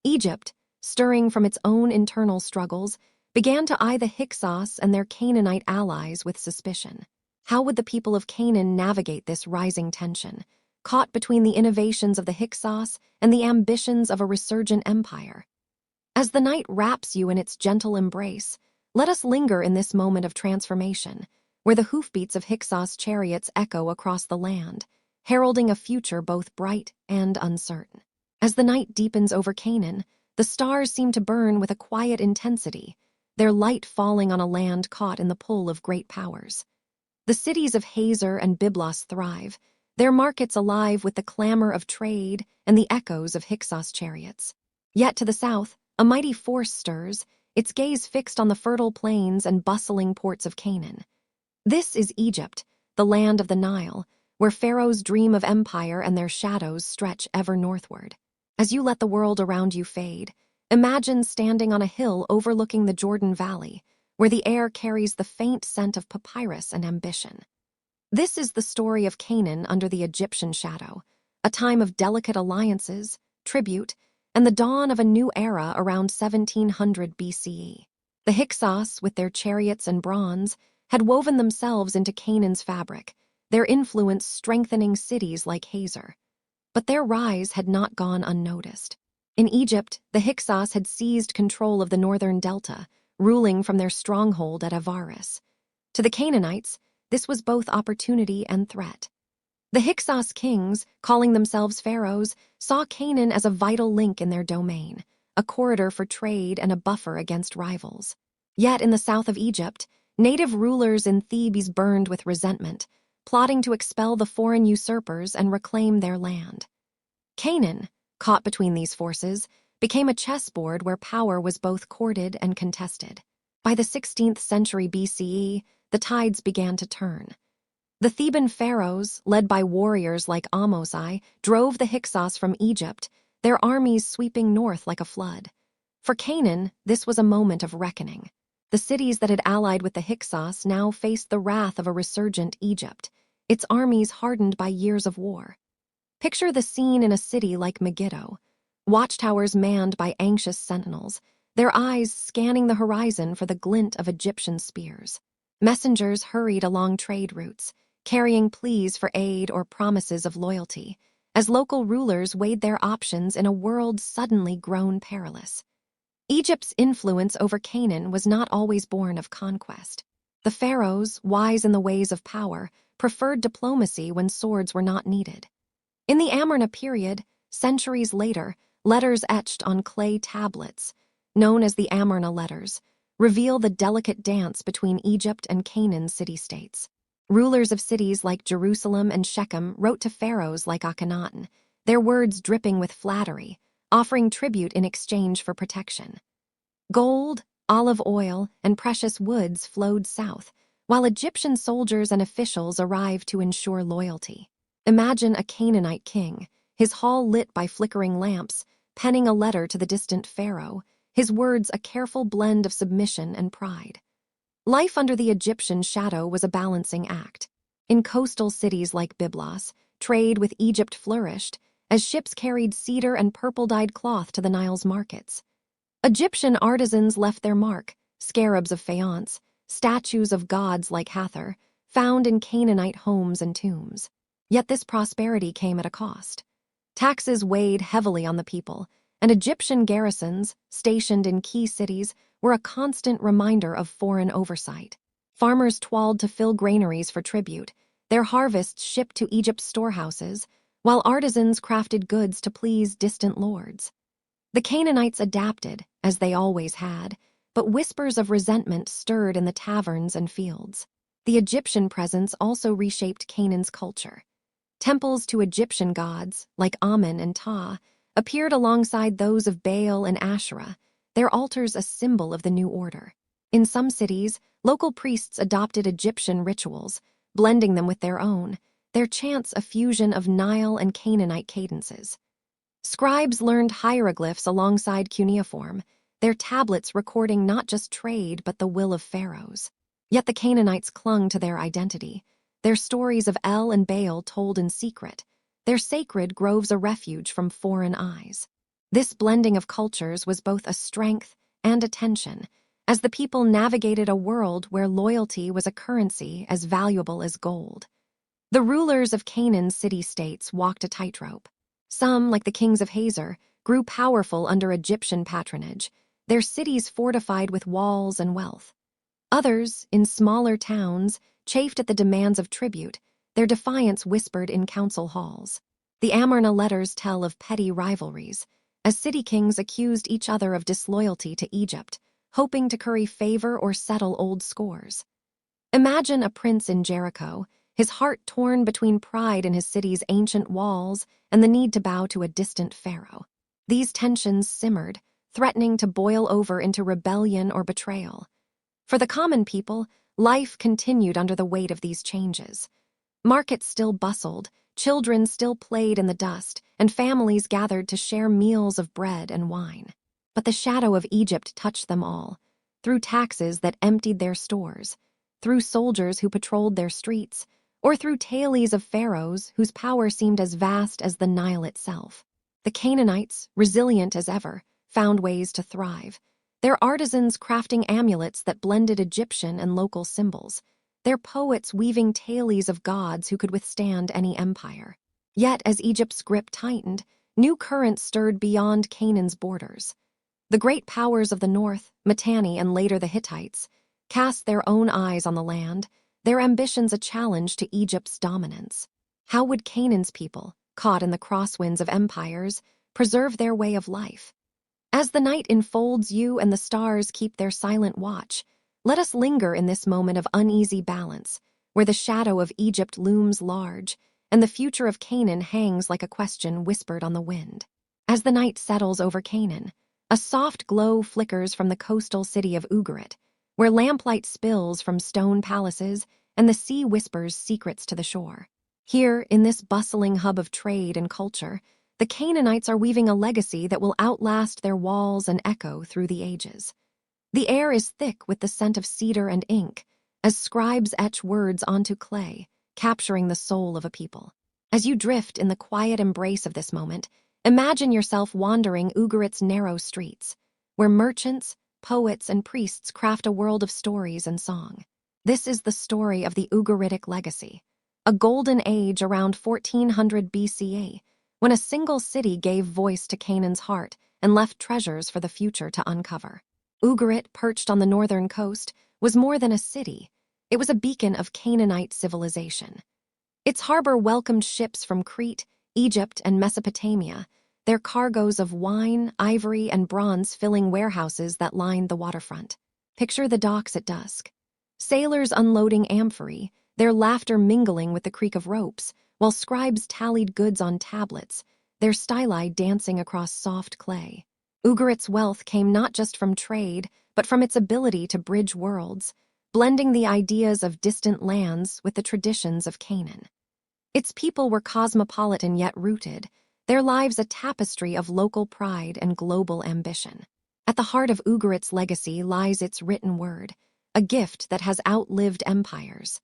Egypt, stirring from its own internal struggles, began to eye the Hyksos and their Canaanite allies with suspicion. How would the people of Canaan navigate this rising tension, caught between the innovations of the Hyksos and the ambitions of a resurgent empire? As the night wraps you in its gentle embrace, let us linger in this moment of transformation, where the hoofbeats of Hyksos chariots echo across the land, heralding a future both bright and uncertain. As the night deepens over Canaan, the stars seem to burn with a quiet intensity, their light falling on a land caught in the pull of great powers. The cities of Hazor and Byblos thrive, their markets alive with the clamor of trade and the echoes of Hyksos chariots. Yet to the south, a mighty force stirs, its gaze fixed on the fertile plains and bustling ports of Canaan. This is Egypt, the land of the Nile, where pharaohs dream of empire and their shadows stretch ever northward. As you let the world around you fade, imagine standing on a hill overlooking the Jordan Valley, where the air carries the faint scent of papyrus and ambition. This is the story of Canaan under the Egyptian shadow, a time of delicate alliances, tribute, and the dawn of a new era around 1700 BCE. The Hyksos, with their chariots and bronze, had woven themselves into Canaan's fabric, their influence strengthening cities like Hazor. But their rise had not gone unnoticed. In Egypt, the Hyksos had seized control of the northern delta, ruling from their stronghold at Avaris. To the Canaanites, this was both opportunity and threat. The Hyksos kings, calling themselves pharaohs, saw Canaan as a vital link in their domain, a corridor for trade and a buffer against rivals. Yet in the south of Egypt, native rulers in Thebes burned with resentment, plotting to expel the foreign usurpers and reclaim their land. Canaan, caught between these forces, became a chessboard where power was both courted and contested. By the 16th century BCE, the tides began to turn. The Theban pharaohs, led by warriors like Ahmose, drove the Hyksos from Egypt, their armies sweeping north like a flood. For Canaan, this was a moment of reckoning. The cities that had allied with the Hyksos now faced the wrath of a resurgent Egypt, its armies hardened by years of war. Picture the scene in a city like Megiddo, watchtowers manned by anxious sentinels, their eyes scanning the horizon for the glint of Egyptian spears. Messengers hurried along trade routes, carrying pleas for aid or promises of loyalty, as local rulers weighed their options in a world suddenly grown perilous. Egypt's influence over Canaan was not always born of conquest. The pharaohs, wise in the ways of power, preferred diplomacy when swords were not needed. In the Amarna period, centuries later, letters etched on clay tablets, known as the Amarna letters, reveal the delicate dance between Egypt and Canaan's city-states. Rulers of cities like Jerusalem and Shechem wrote to pharaohs like Akhenaten, their words dripping with flattery, offering tribute in exchange for protection. Gold, olive oil, and precious woods flowed south, while Egyptian soldiers and officials arrived to ensure loyalty. Imagine a Canaanite king, his hall lit by flickering lamps, penning a letter to the distant pharaoh, his words a careful blend of submission and pride. Life under the Egyptian shadow was a balancing act. In coastal cities like Byblos, trade with Egypt flourished, as ships carried cedar and purple-dyed cloth to the Nile's markets. Egyptian artisans left their mark, scarabs of faience, statues of gods like Hathor, found in Canaanite homes and tombs. Yet this prosperity came at a cost. Taxes weighed heavily on the people, and Egyptian garrisons, stationed in key cities, were a constant reminder of foreign oversight. Farmers toiled to fill granaries for tribute, their harvests shipped to Egypt's storehouses, while artisans crafted goods to please distant lords. The Canaanites adapted, as they always had, but whispers of resentment stirred in the taverns and fields. The Egyptian presence also reshaped Canaan's culture. Temples to Egyptian gods, like Amun and Ptah, appeared alongside those of Baal and Asherah, their altars a symbol of the new order. In some cities, local priests adopted Egyptian rituals, blending them with their own, their chants a fusion of Nile and Canaanite cadences. Scribes learned hieroglyphs alongside cuneiform, their tablets recording not just trade but the will of pharaohs. Yet the Canaanites clung to their identity, their stories of El and Baal told in secret, their sacred groves a refuge from foreign eyes. This blending of cultures was both a strength and a tension, as the people navigated a world where loyalty was a currency as valuable as gold. The rulers of Canaan's city-states walked a tightrope. Some, like the kings of Hazor, grew powerful under Egyptian patronage, their cities fortified with walls and wealth. Others, in smaller towns, chafed at the demands of tribute, their defiance whispered in council halls. The Amarna letters tell of petty rivalries, as city kings accused each other of disloyalty to Egypt, hoping to curry favor or settle old scores. Imagine a prince in Jericho, his heart torn between pride in his city's ancient walls and the need to bow to a distant pharaoh. These tensions simmered, threatening to boil over into rebellion or betrayal. For the common people, life continued under the weight of these changes. Markets still bustled, children still played in the dust, and families gathered to share meals of bread and wine. But the shadow of Egypt touched them all, through taxes that emptied their stores, through soldiers who patrolled their streets, or through tales of pharaohs whose power seemed as vast as the Nile itself. The Canaanites, resilient as ever, found ways to thrive, their artisans crafting amulets that blended Egyptian and local symbols, their poets weaving tales of gods who could withstand any empire. Yet, as Egypt's grip tightened, new currents stirred beyond Canaan's borders. The great powers of the north, Mitanni and later the Hittites, cast their own eyes on the land, their ambitions a challenge to Egypt's dominance. How would Canaan's people, caught in the crosswinds of empires, preserve their way of life? As the night enfolds you and the stars keep their silent watch, let us linger in this moment of uneasy balance, where the shadow of Egypt looms large and the future of Canaan hangs like a question whispered on the wind. As the night settles over Canaan, a soft glow flickers from the coastal city of Ugarit, where lamplight spills from stone palaces and the sea whispers secrets to the shore. Here, in this bustling hub of trade and culture, the Canaanites are weaving a legacy that will outlast their walls and echo through the ages. The air is thick with the scent of cedar and ink, as scribes etch words onto clay, capturing the soul of a people. As you drift in the quiet embrace of this moment, imagine yourself wandering Ugarit's narrow streets, where merchants, poets, and priests craft a world of stories and song. This is the story of the Ugaritic legacy, a golden age around 1400 BCE, when a single city gave voice to Canaan's heart and left treasures for the future to uncover. Ugarit, perched on the northern coast, was more than a city. It was a beacon of Canaanite civilization. Its harbor welcomed ships from Crete, Egypt, and Mesopotamia, their cargoes of wine, ivory, and bronze filling warehouses that lined the waterfront. Picture the docks at dusk. Sailors unloading amphorae, their laughter mingling with the creak of ropes, while scribes tallied goods on tablets, their styli dancing across soft clay. Ugarit's wealth came not just from trade, but from its ability to bridge worlds, blending the ideas of distant lands with the traditions of Canaan. Its people were cosmopolitan yet rooted, their lives a tapestry of local pride and global ambition. At the heart of Ugarit's legacy lies its written word, a gift that has outlived empires.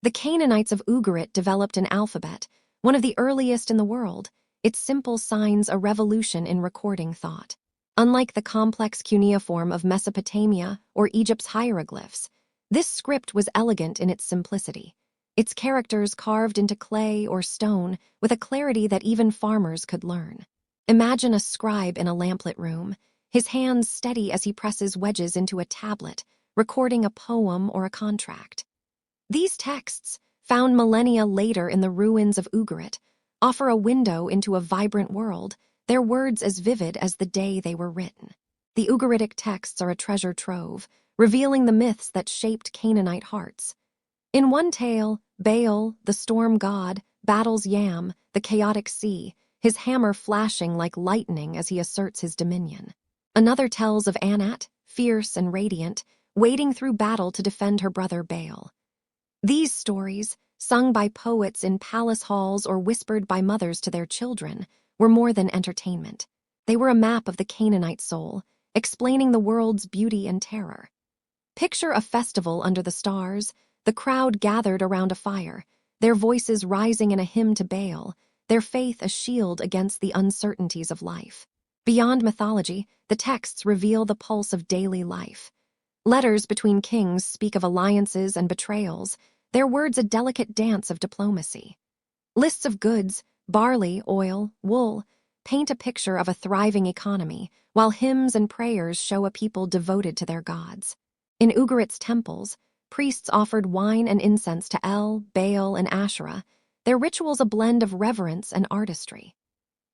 The Canaanites of Ugarit developed an alphabet, one of the earliest in the world, its simple signs a revolution in recording thought. Unlike the complex cuneiform of Mesopotamia or Egypt's hieroglyphs, this script was elegant in its simplicity, its characters carved into clay or stone with a clarity that even farmers could learn. Imagine a scribe in a lamplit room, his hands steady as he presses wedges into a tablet, recording a poem or a contract. These texts, found millennia later in the ruins of Ugarit, offer a window into a vibrant world, their words as vivid as the day they were written. The Ugaritic texts are a treasure trove, revealing the myths that shaped Canaanite hearts. In one tale, Baal, the storm god, battles Yam, the chaotic sea, his hammer flashing like lightning as he asserts his dominion. Another tells of Anat, fierce and radiant, wading through battle to defend her brother Baal. These stories, sung by poets in palace halls or whispered by mothers to their children, were more than entertainment. They were a map of the Canaanite soul, explaining the world's beauty and terror. Picture a festival under the stars, the crowd gathered around a fire, their voices rising in a hymn to Baal, their faith a shield against the uncertainties of life. Beyond mythology, the texts reveal the pulse of daily life. Letters between kings speak of alliances and betrayals, their words a delicate dance of diplomacy. Lists of goods, barley, oil, wool, paint a picture of a thriving economy, while hymns and prayers show a people devoted to their gods. In Ugarit's temples, priests offered wine and incense to El, Baal, and Asherah, their rituals a blend of reverence and artistry.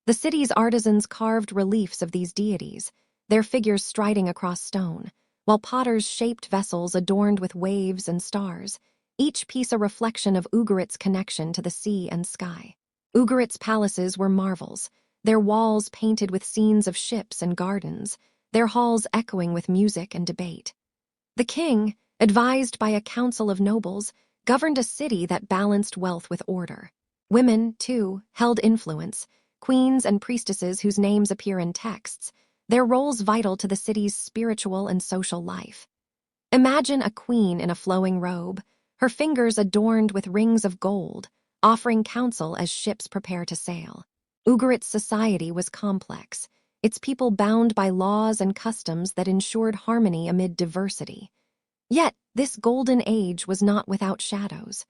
The city's artisans carved reliefs of these deities, their figures striding across stone, while potters shaped vessels adorned with waves and stars, each piece a reflection of Ugarit's connection to the sea and sky. Ugarit's palaces were marvels, their walls painted with scenes of ships and gardens, their halls echoing with music and debate. The king, advised by a council of nobles, governed a city that balanced wealth with order. Women, too, held influence, queens and priestesses whose names appear in texts, their roles vital to the city's spiritual and social life. Imagine a queen in a flowing robe, her fingers adorned with rings of gold, offering counsel as ships prepare to sail. Ugarit's society was complex, its people bound by laws and customs that ensured harmony amid diversity. Yet, this golden age was not without shadows.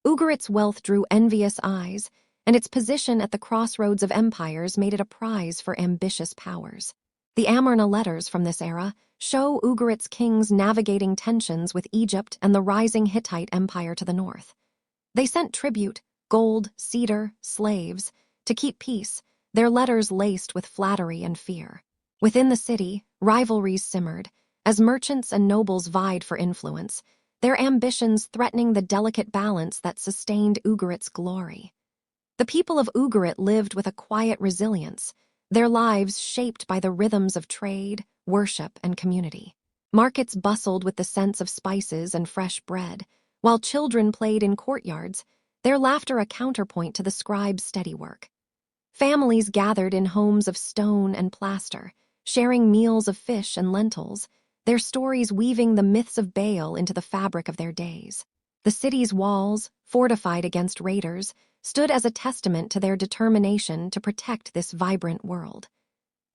Ugarit's wealth drew envious eyes, and its position at the crossroads of empires made it a prize for ambitious powers. The Amarna letters from this era show Ugarit's kings navigating tensions with Egypt and the rising Hittite Empire to the north. They sent tribute, gold, cedar, slaves, to keep peace, their letters laced with flattery and fear. Within the city, rivalries simmered, as merchants and nobles vied for influence, their ambitions threatening the delicate balance that sustained Ugarit's glory. The people of Ugarit lived with a quiet resilience, their lives shaped by the rhythms of trade, worship, and community. Markets bustled with the scents of spices and fresh bread, while children played in courtyards, their laughter a counterpoint to the scribe's steady work. Families gathered in homes of stone and plaster, sharing meals of fish and lentils, their stories weaving the myths of Baal into the fabric of their days. The city's walls, fortified against raiders, stood as a testament to their determination to protect this vibrant world.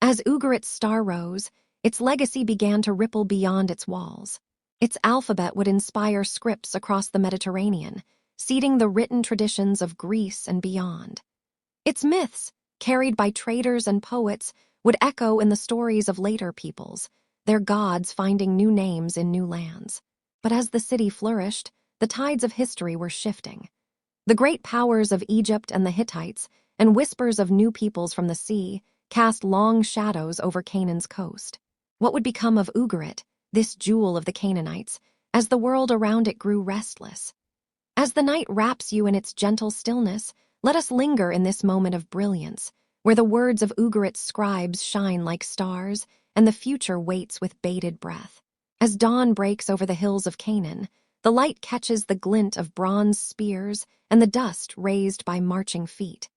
As Ugarit's star rose, its legacy began to ripple beyond its walls. Its alphabet would inspire scripts across the Mediterranean, seeding the written traditions of Greece and beyond. Its myths, carried by traders and poets, would echo in the stories of later peoples, their gods finding new names in new lands. But as the city flourished, the tides of history were shifting. The great powers of Egypt and the Hittites, and whispers of new peoples from the sea, cast long shadows over Canaan's coast. What would become of Ugarit, this jewel of the Canaanites, as the world around it grew restless. As the night wraps you in its gentle stillness, let us linger in this moment of brilliance, where the words of Ugarit's scribes shine like stars, and the future waits with bated breath. As dawn breaks over the hills of Canaan, the light catches the glint of bronze spears and the dust raised by marching feet.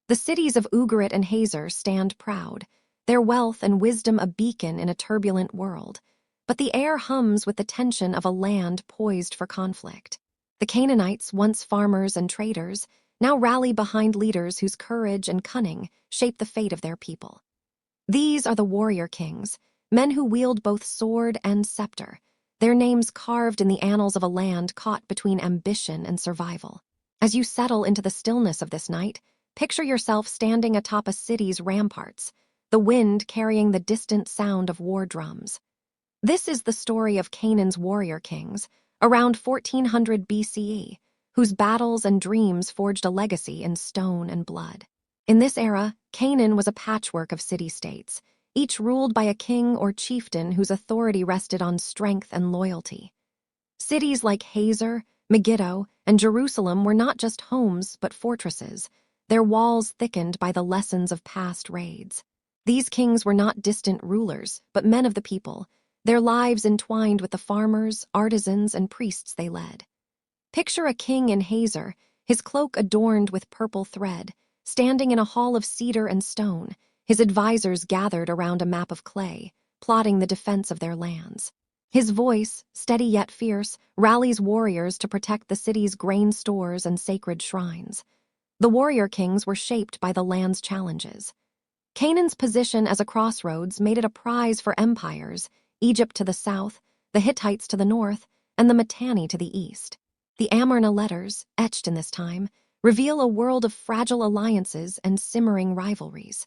The cities of Ugarit and Hazor stand proud, their wealth and wisdom a beacon in a turbulent world, but the air hums with the tension of a land poised for conflict. The Canaanites, once farmers and traders, now rally behind leaders whose courage and cunning shape the fate of their people. These are the warrior kings, men who wield both sword and scepter, their names carved in the annals of a land caught between ambition and survival. As you settle into the stillness of this night, picture yourself standing atop a city's ramparts, the wind carrying the distant sound of war drums. This is the story of Canaan's warrior kings, around 1400 BCE, whose battles and dreams forged a legacy in stone and blood. In this era, Canaan was a patchwork of city-states, each ruled by a king or chieftain whose authority rested on strength and loyalty. Cities like Hazor, Megiddo, and Jerusalem were not just homes but fortresses, their walls thickened by the lessons of past raids. These kings were not distant rulers, but men of the people, their lives entwined with the farmers, artisans, and priests they led. Picture a king in Hazor, his cloak adorned with purple thread, standing in a hall of cedar and stone, his advisors gathered around a map of clay, plotting the defense of their lands. His voice, steady yet fierce, rallies warriors to protect the city's grain stores and sacred shrines. The warrior kings were shaped by the land's challenges. Canaan's position as a crossroads made it a prize for empires, Egypt to the south, the Hittites to the north, and the Mitanni to the east. The Amarna letters, etched in this time, reveal a world of fragile alliances and simmering rivalries.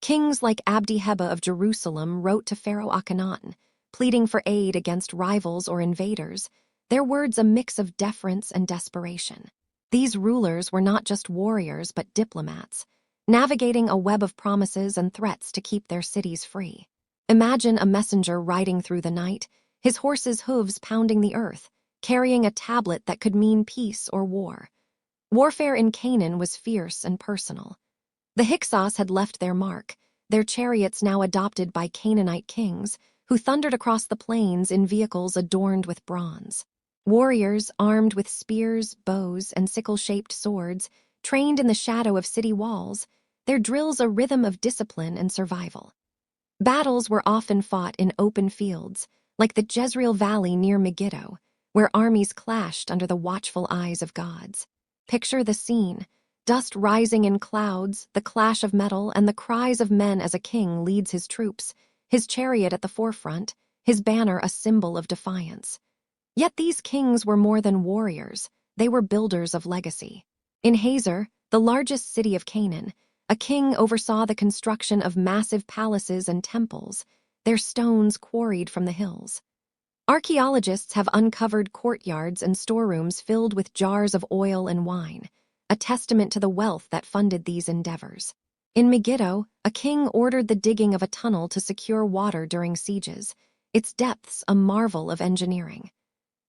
Kings like Abdi-Heba of Jerusalem wrote to Pharaoh Akhenaten, pleading for aid against rivals or invaders, their words a mix of deference and desperation. These rulers were not just warriors but diplomats, navigating a web of promises and threats to keep their cities free. Imagine a messenger riding through the night, his horse's hooves pounding the earth, carrying a tablet that could mean peace or war. Warfare in Canaan was fierce and personal. The Hyksos had left their mark, their chariots now adopted by Canaanite kings, who thundered across the plains in vehicles adorned with bronze. Warriors, armed with spears, bows, and sickle-shaped swords, trained in the shadow of city walls, their drills a rhythm of discipline and survival. Battles were often fought in open fields, like the Jezreel Valley near Megiddo, where armies clashed under the watchful eyes of gods. Picture the scene: dust rising in clouds, the clash of metal, and the cries of men as a king leads his troops, his chariot at the forefront, his banner a symbol of defiance. Yet these kings were more than warriors, they were builders of legacy. In Hazor, the largest city of Canaan, a king oversaw the construction of massive palaces and temples, their stones quarried from the hills. Archaeologists have uncovered courtyards and storerooms filled with jars of oil and wine, a testament to the wealth that funded these endeavors. In Megiddo, a king ordered the digging of a tunnel to secure water during sieges, its depths a marvel of engineering.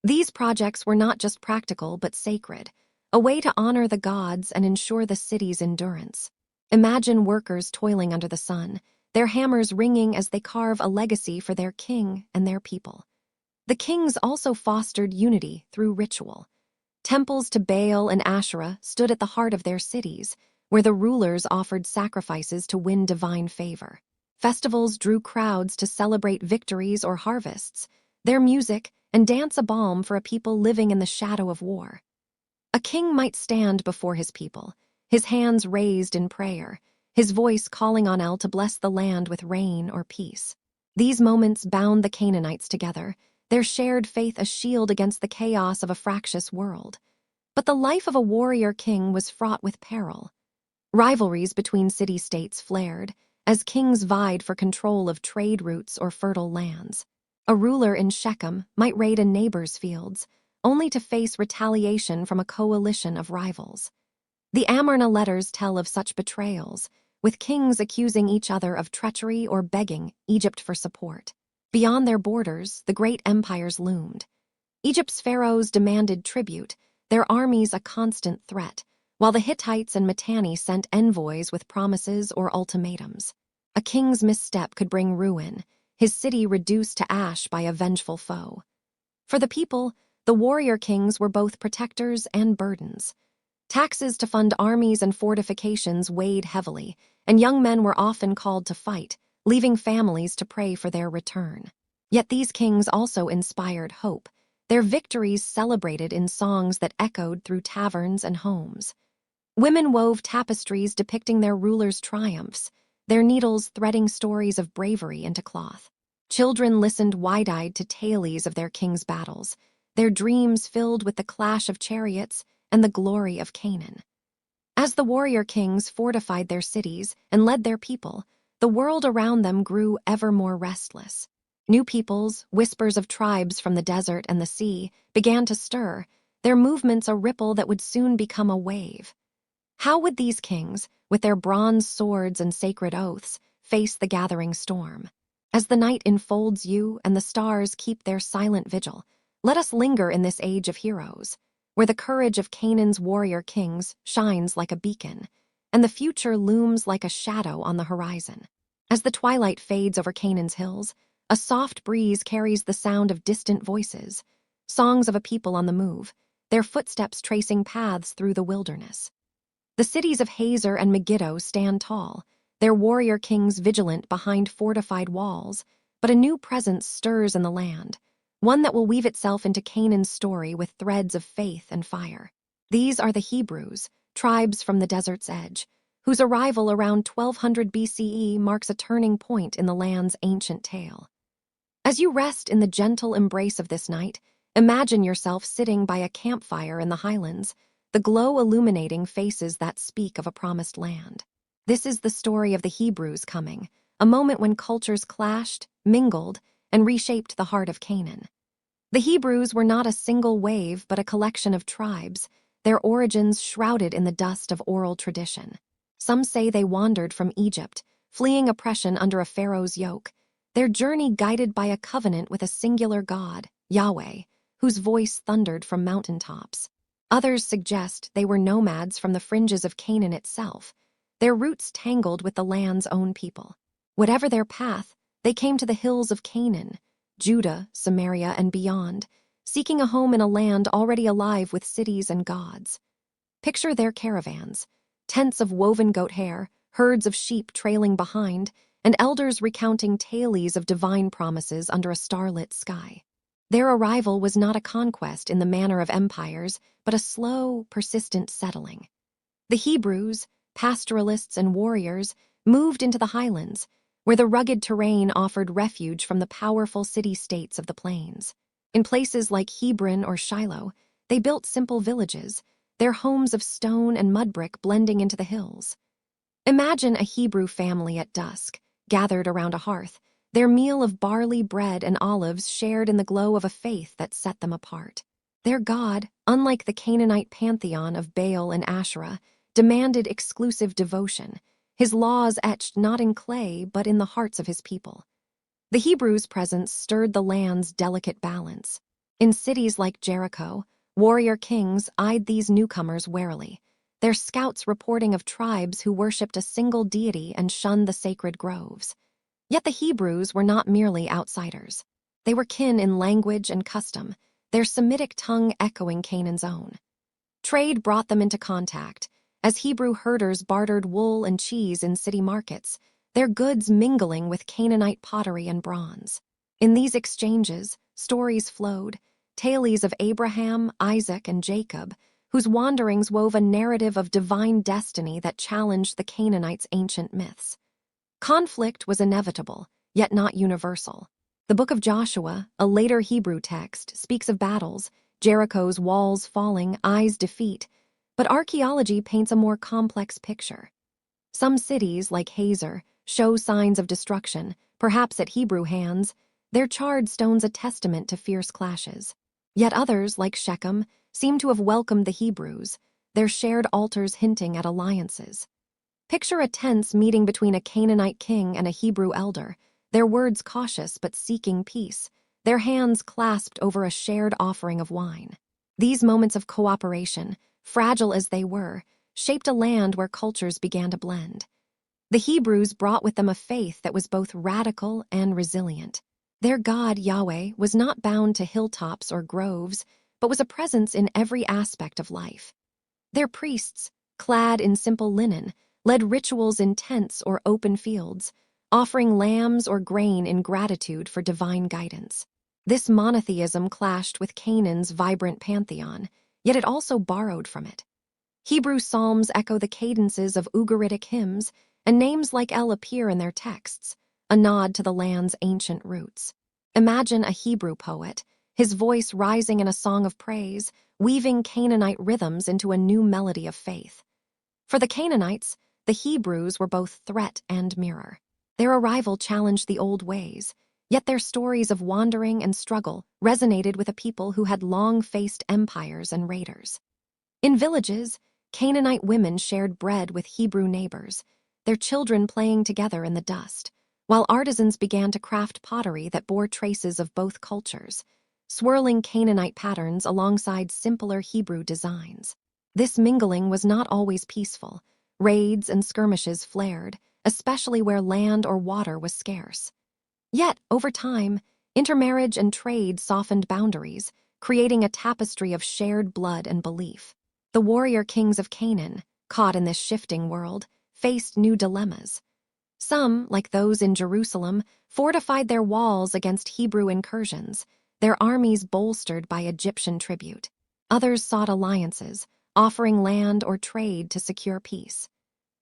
These projects were not just practical but sacred, a way to honor the gods and ensure the city's endurance. Imagine workers toiling under the sun, their hammers ringing as they carve a legacy for their king and their people. The kings also fostered unity through ritual. Temples to Baal and Asherah stood at the heart of their cities, where the rulers offered sacrifices to win divine favor. Festivals drew crowds to celebrate victories or harvests, their music and dance a balm for a people living in the shadow of war. A king might stand before his people, his hands raised in prayer, his voice calling on El to bless the land with rain or peace. These moments bound the Canaanites together, their shared faith a shield against the chaos of a fractious world. But the life of a warrior king was fraught with peril. Rivalries between city-states flared, as kings vied for control of trade routes or fertile lands. A ruler in Shechem might raid a neighbor's fields, only to face retaliation from a coalition of rivals. The Amarna letters tell of such betrayals, with kings accusing each other of treachery or begging Egypt for support. Beyond their borders, the great empires loomed. Egypt's pharaohs demanded tribute, their armies a constant threat, while the Hittites and Mitanni sent envoys with promises or ultimatums. A king's misstep could bring ruin, his city reduced to ash by a vengeful foe. For the people, the warrior kings were both protectors and burdens. Taxes to fund armies and fortifications weighed heavily, and young men were often called to fight, leaving families to pray for their return. Yet these kings also inspired hope, their victories celebrated in songs that echoed through taverns and homes. Women wove tapestries depicting their rulers' triumphs, their needles threading stories of bravery into cloth. Children listened wide-eyed to tales of their kings' battles, their dreams filled with the clash of chariots and the glory of Canaan. As the warrior kings fortified their cities and led their people, the world around them grew ever more restless. New peoples, whispers of tribes from the desert and the sea, began to stir, their movements a ripple that would soon become a wave. How would these kings, with their bronze swords and sacred oaths, face the gathering storm? As the night enfolds you and the stars keep their silent vigil, let us linger in this age of heroes, where the courage of Canaan's warrior kings shines like a beacon, and the future looms like a shadow on the horizon. As the twilight fades over Canaan's hills, a soft breeze carries the sound of distant voices, songs of a people on the move, their footsteps tracing paths through the wilderness. The cities of Hazor and Megiddo stand tall, their warrior kings vigilant behind fortified walls, but a new presence stirs in the land, one that will weave itself into Canaan's story with threads of faith and fire. These are the Hebrews, tribes from the desert's edge, whose arrival around 1200 BCE marks a turning point in the land's ancient tale. As you rest in the gentle embrace of this night, imagine yourself sitting by a campfire in the highlands, the glow illuminating faces that speak of a promised land. This is the story of the Hebrews coming, a moment when cultures clashed, mingled, and reshaped the heart of Canaan. The Hebrews were not a single wave but a collection of tribes, their origins shrouded in the dust of oral tradition. Some say they wandered from Egypt, fleeing oppression under a pharaoh's yoke, their journey guided by a covenant with a singular God, Yahweh, whose voice thundered from mountaintops. Others suggest they were nomads from the fringes of Canaan itself, their roots tangled with the land's own people. Whatever their path, they came to the hills of Canaan, Judah, Samaria, and beyond, seeking a home in a land already alive with cities and gods. Picture their caravans, tents of woven goat hair, herds of sheep trailing behind, and elders recounting tales of divine promises under a starlit sky. Their arrival was not a conquest in the manner of empires, but a slow, persistent settling. The Hebrews, pastoralists and warriors, moved into the highlands, where the rugged terrain offered refuge from the powerful city-states of the plains. In places like Hebron or Shiloh, they built simple villages, their homes of stone and mud brick blending into the hills. Imagine a Hebrew family at dusk, gathered around a hearth, their meal of barley bread and olives shared in the glow of a faith that set them apart. Their God, unlike the Canaanite pantheon of Baal and Asherah, demanded exclusive devotion, his laws etched not in clay but in the hearts of his people. The Hebrews' presence stirred the land's delicate balance. In cities like Jericho, warrior kings eyed these newcomers warily, their scouts reporting of tribes who worshipped a single deity and shunned the sacred groves. Yet the Hebrews were not merely outsiders. They were kin in language and custom, their Semitic tongue echoing Canaan's own. Trade brought them into contact, as Hebrew herders bartered wool and cheese in city markets, their goods mingling with Canaanite pottery and bronze. In these exchanges, stories flowed, tales of Abraham, Isaac, and Jacob, whose wanderings wove a narrative of divine destiny that challenged the Canaanites' ancient myths. Conflict was inevitable, yet not universal. The Book of Joshua, a later Hebrew text, speaks of battles, Jericho's walls falling, Ai's defeat, but archaeology paints a more complex picture. Some cities, like Hazor, show signs of destruction, perhaps at Hebrew hands, their charred stones a testament to fierce clashes. Yet others, like Shechem, seem to have welcomed the Hebrews, their shared altars hinting at alliances. Picture a tense meeting between a Canaanite king and a Hebrew elder, their words cautious but seeking peace, their hands clasped over a shared offering of wine. These moments of cooperation, fragile as they were, shaped a land where cultures began to blend. The Hebrews brought with them a faith that was both radical and resilient. Their God, Yahweh, was not bound to hilltops or groves, but was a presence in every aspect of life. Their priests, clad in simple linen, led rituals in tents or open fields, offering lambs or grain in gratitude for divine guidance. This monotheism clashed with Canaan's vibrant pantheon, yet it also borrowed from it. Hebrew psalms echo the cadences of Ugaritic hymns, and names like El appear in their texts, a nod to the land's ancient roots. Imagine a Hebrew poet, his voice rising in a song of praise, weaving Canaanite rhythms into a new melody of faith. For the Canaanites, the Hebrews were both threat and mirror. Their arrival challenged the old ways, yet their stories of wandering and struggle resonated with a people who had long faced empires and raiders. In villages, Canaanite women shared bread with Hebrew neighbors, their children playing together in the dust, while artisans began to craft pottery that bore traces of both cultures, swirling Canaanite patterns alongside simpler Hebrew designs. This mingling was not always peaceful. Raids and skirmishes flared, especially where land or water was scarce. Yet, over time, intermarriage and trade softened boundaries, creating a tapestry of shared blood and belief. The warrior kings of Canaan, caught in this shifting world, faced new dilemmas. Some, like those in Jerusalem, fortified their walls against Hebrew incursions, their armies bolstered by Egyptian tribute. Others sought alliances, offering land or trade to secure peace.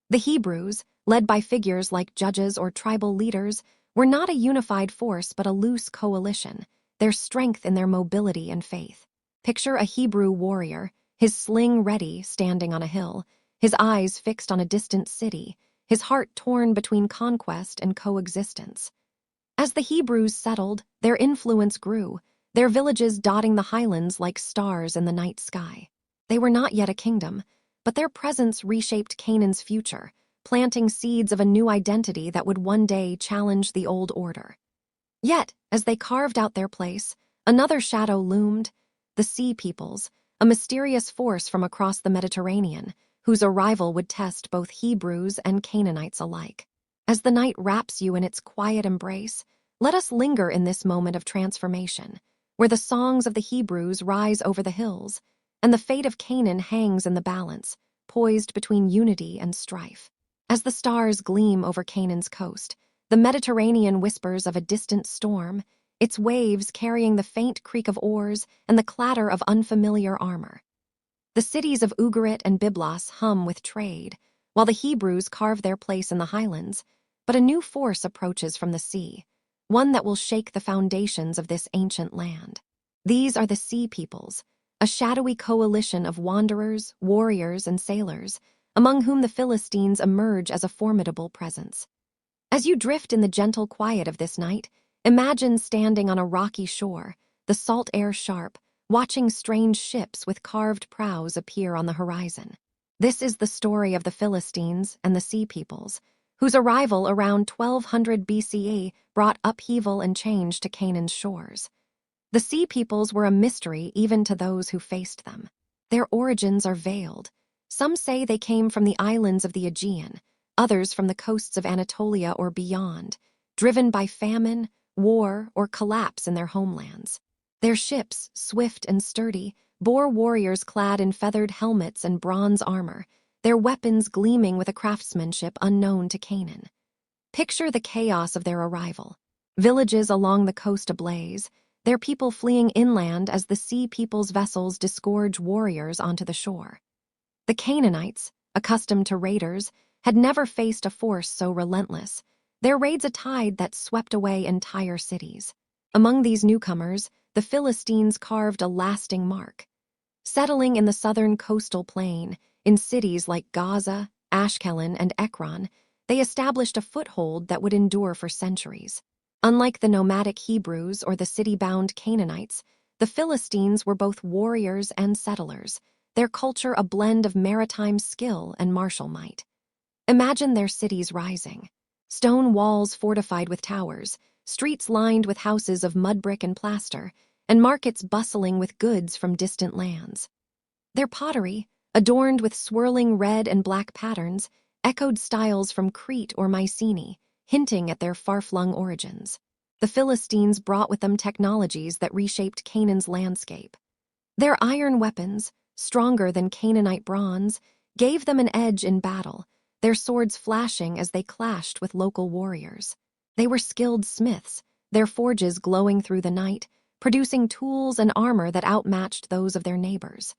The Hebrews, led by figures like judges or tribal leaders, were not a unified force but a loose coalition, their strength in their mobility and faith. Picture a Hebrew warrior, his sling ready, standing on a hill, his eyes fixed on a distant city, his heart torn between conquest and coexistence. As the Hebrews settled, their influence grew, their villages dotting the highlands like stars in the night sky. They were not yet a kingdom, but their presence reshaped Canaan's future, planting seeds of a new identity that would one day challenge the old order. Yet, as they carved out their place, another shadow loomed: the Sea Peoples, a mysterious force from across the Mediterranean, whose arrival would test both Hebrews and Canaanites alike. As the night wraps you in its quiet embrace, let us linger in this moment of transformation, where the songs of the Hebrews rise over the hills, and the fate of Canaan hangs in the balance, poised between unity and strife. As the stars gleam over Canaan's coast, the Mediterranean whispers of a distant storm, its waves carrying the faint creak of oars and the clatter of unfamiliar armor. The cities of Ugarit and Byblos hum with trade, while the Hebrews carve their place in the highlands, but a new force approaches from the sea, one that will shake the foundations of this ancient land. These are the Sea Peoples, a shadowy coalition of wanderers, warriors, and sailors, among whom the Philistines emerge as a formidable presence. As you drift in the gentle quiet of this night, imagine standing on a rocky shore, the salt air sharp, watching strange ships with carved prows appear on the horizon. This is the story of the Philistines and the Sea Peoples, whose arrival around 1200 BCE brought upheaval and change to Canaan's shores. The Sea Peoples were a mystery even to those who faced them. Their origins are veiled. Some say they came from the islands of the Aegean, others from the coasts of Anatolia or beyond, driven by famine, war, or collapse in their homelands. Their ships, swift and sturdy, bore warriors clad in feathered helmets and bronze armor, their weapons gleaming with a craftsmanship unknown to Canaan. Picture the chaos of their arrival. Villages along the coast ablaze, their people fleeing inland as the Sea People's vessels disgorge warriors onto the shore. The Canaanites, accustomed to raiders, had never faced a force so relentless, their raids a tide that swept away entire cities. Among these newcomers, the Philistines carved a lasting mark. Settling in the southern coastal plain, in cities like Gaza, Ashkelon, and Ekron, they established a foothold that would endure for centuries. Unlike the nomadic Hebrews or the city-bound Canaanites, the Philistines were both warriors and settlers, their culture a blend of maritime skill and martial might. Imagine their cities rising, Stone walls fortified with towers, streets lined with houses of mud brick and plaster, and markets bustling with goods from distant lands. Their pottery, adorned with swirling red and black patterns, echoed styles from Crete or Mycenae, hinting at their far-flung origins. The Philistines brought with them technologies that reshaped Canaan's landscape. Their iron weapons, stronger than Canaanite bronze, gave them an edge in battle, their swords flashing as they clashed with local warriors. They were skilled smiths, their forges glowing through the night, producing tools and armor that outmatched those of their neighbors.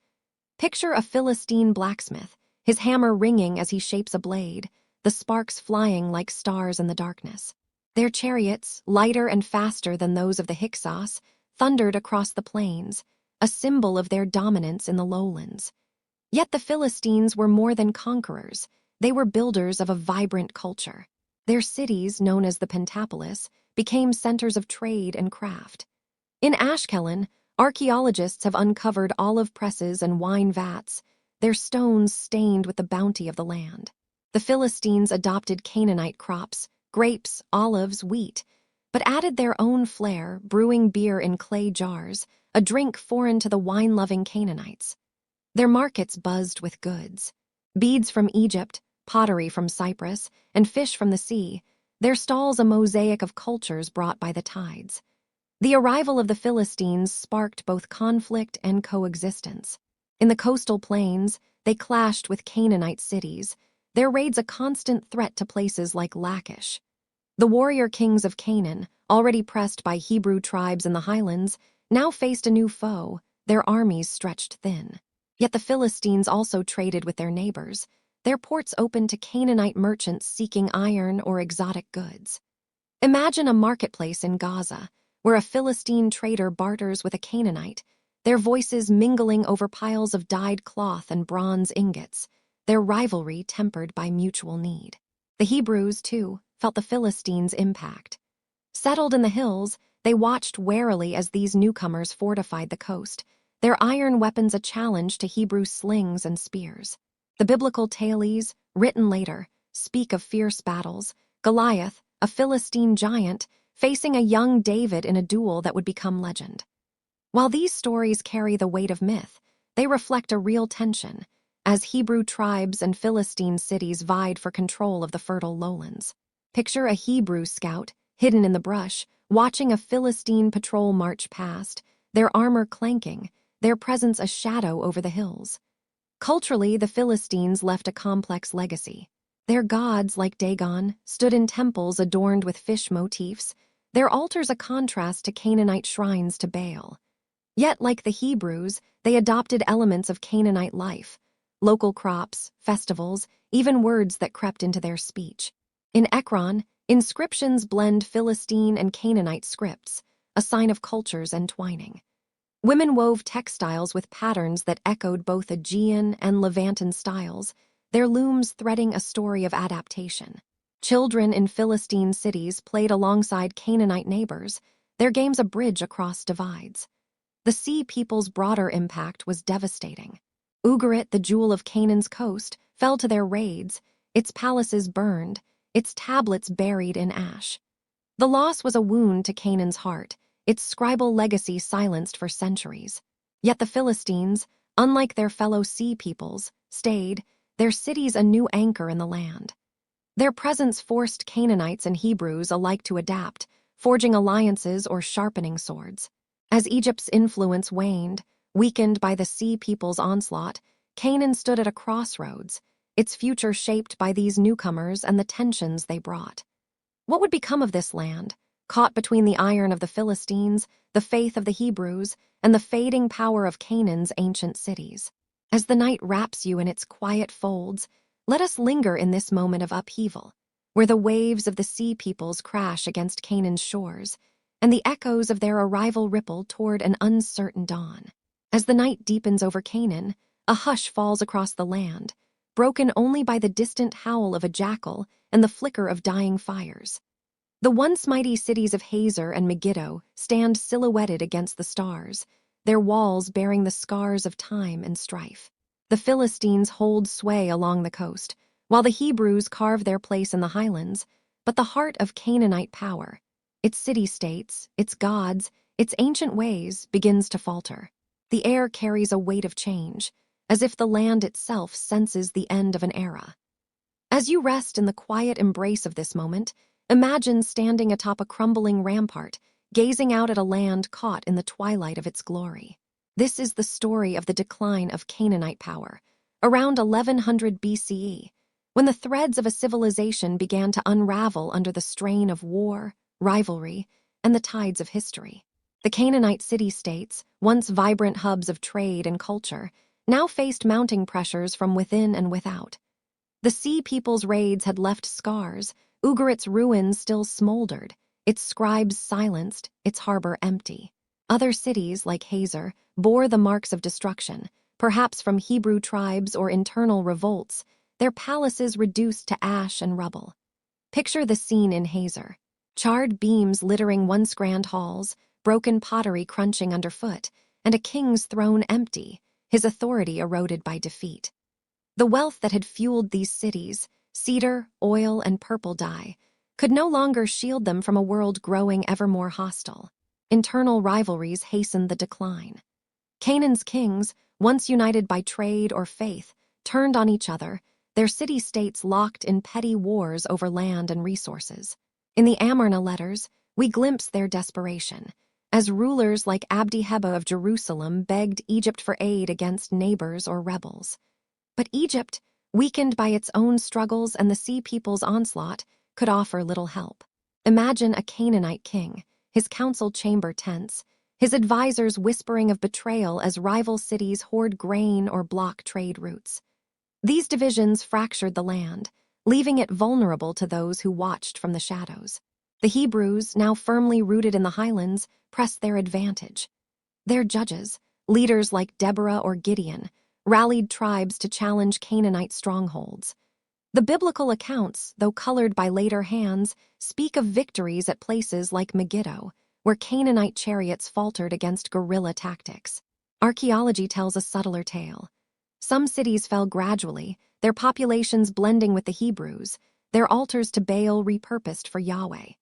Picture a Philistine blacksmith, his hammer ringing as he shapes a blade, the sparks flying like stars in the darkness. Their chariots, lighter and faster than those of the Hyksos, thundered across the plains, a symbol of their dominance in the lowlands. Yet the Philistines were more than conquerors. They were builders of a vibrant culture. Their cities, known as the Pentapolis, became centers of trade and craft. In Ashkelon, archaeologists have uncovered olive presses and wine vats, their stones stained with the bounty of the land. The Philistines adopted Canaanite crops, grapes, olives, wheat, but added their own flair, brewing beer in clay jars, a drink foreign to the wine-loving Canaanites. Their markets buzzed with goods. Beads from Egypt, pottery from Cyprus, and fish from the sea, their stalls a mosaic of cultures brought by the tides. The arrival of the Philistines sparked both conflict and coexistence. In the coastal plains, they clashed with Canaanite cities, their raids a constant threat to places like Lachish. The warrior kings of Canaan, already pressed by Hebrew tribes in the highlands, now faced a new foe, their armies stretched thin. Yet the Philistines also traded with their neighbors, their ports open to Canaanite merchants seeking iron or exotic goods. Imagine a marketplace in Gaza, where a Philistine trader barters with a Canaanite, their voices mingling over piles of dyed cloth and bronze ingots, their rivalry tempered by mutual need. The Hebrews, too, felt the Philistines' impact. Settled in the hills, they watched warily as these newcomers fortified the coast, their iron weapons a challenge to Hebrew slings and spears. The biblical tales, written later, speak of fierce battles, Goliath, a Philistine giant, facing a young David in a duel that would become legend. While these stories carry the weight of myth, they reflect a real tension, as Hebrew tribes and Philistine cities vied for control of the fertile lowlands. Picture a Hebrew scout, hidden in the brush, watching a Philistine patrol march past, their armor clanking, their presence a shadow over the hills. Culturally, the Philistines left a complex legacy. Their gods, like Dagon, stood in temples adorned with fish motifs, their altars a contrast to Canaanite shrines to Baal. Yet, like the Hebrews, they adopted elements of Canaanite life, local crops, festivals, even words that crept into their speech. In Ekron, inscriptions blend Philistine and Canaanite scripts, a sign of cultures entwining. Women wove textiles with patterns that echoed both Aegean and Levantan styles, their looms threading a story of adaptation. Children in Philistine cities played alongside Canaanite neighbors, their games a bridge across divides. The Sea People's broader impact was devastating. Ugarit, the jewel of Canaan's coast, fell to their raids, its palaces burned, its tablets buried in ash. The loss was a wound to Canaan's heart, its scribal legacy silenced for centuries. Yet the Philistines, unlike their fellow Sea Peoples, stayed, their cities a new anchor in the land. Their presence forced Canaanites and Hebrews alike to adapt, forging alliances or sharpening swords. As Egypt's influence waned, weakened by the Sea People's onslaught, Canaan stood at a crossroads, its future shaped by these newcomers and the tensions they brought. What would become of this land, caught between the iron of the Philistines, the faith of the Hebrews, and the fading power of Canaan's ancient cities? As the night wraps you in its quiet folds, let us linger in this moment of upheaval, where the waves of the Sea Peoples crash against Canaan's shores, and the echoes of their arrival ripple toward an uncertain dawn. As the night deepens over Canaan, a hush falls across the land, broken only by the distant howl of a jackal and the flicker of dying fires. The once mighty cities of Hazor and Megiddo stand silhouetted against the stars, their walls bearing the scars of time and strife. The Philistines hold sway along the coast, while the Hebrews carve their place in the highlands, But the heart of Canaanite power, its city-states, its gods, its ancient ways, begins to falter. The air carries a weight of change, as if the land itself senses the end of an era. As you rest in the quiet embrace of this moment, imagine standing atop a crumbling rampart, gazing out at a land caught in the twilight of its glory. This is the story of the decline of Canaanite power, around 1100 BCE, when the threads of a civilization began to unravel under the strain of war, rivalry, and the tides of history. The Canaanite city-states, once vibrant hubs of trade and culture, now faced mounting pressures from within and without. The Sea People's raids had left scars, Ugarit's ruins still smoldered, its scribes silenced, its harbor empty. Other cities, like Hazor, bore the marks of destruction, perhaps from Hebrew tribes or internal revolts, their palaces reduced to ash and rubble. Picture the scene in Hazor. Charred beams littering once grand halls, broken pottery crunching underfoot, and a king's throne empty, his authority eroded by defeat. The wealth that had fueled these cities, cedar, oil, and purple dye, could no longer shield them from a world growing ever more hostile. Internal rivalries hastened the decline. Canaan's kings, once united by trade or faith, turned on each other, their city-states locked in petty wars over land and resources. In the Amarna letters, we glimpse their desperation, as rulers like Abdi-Heba of Jerusalem begged Egypt for aid against neighbors or rebels. But Egypt, weakened by its own struggles and the Sea People's onslaught, could offer little help. Imagine a Canaanite king, his council chamber tense, his advisors whispering of betrayal as rival cities hoard grain or block trade routes. These divisions fractured the land, leaving it vulnerable to those who watched from the shadows. The Hebrews, now firmly rooted in the highlands, pressed their advantage. Their judges, leaders like Deborah or Gideon, rallied tribes to challenge Canaanite strongholds. The biblical accounts, though colored by later hands, speak of victories at places like Megiddo, where Canaanite chariots faltered against guerrilla tactics. Archaeology tells a subtler tale. Some cities fell gradually, their populations blending with the Hebrews, their altars to Baal repurposed for Yahweh.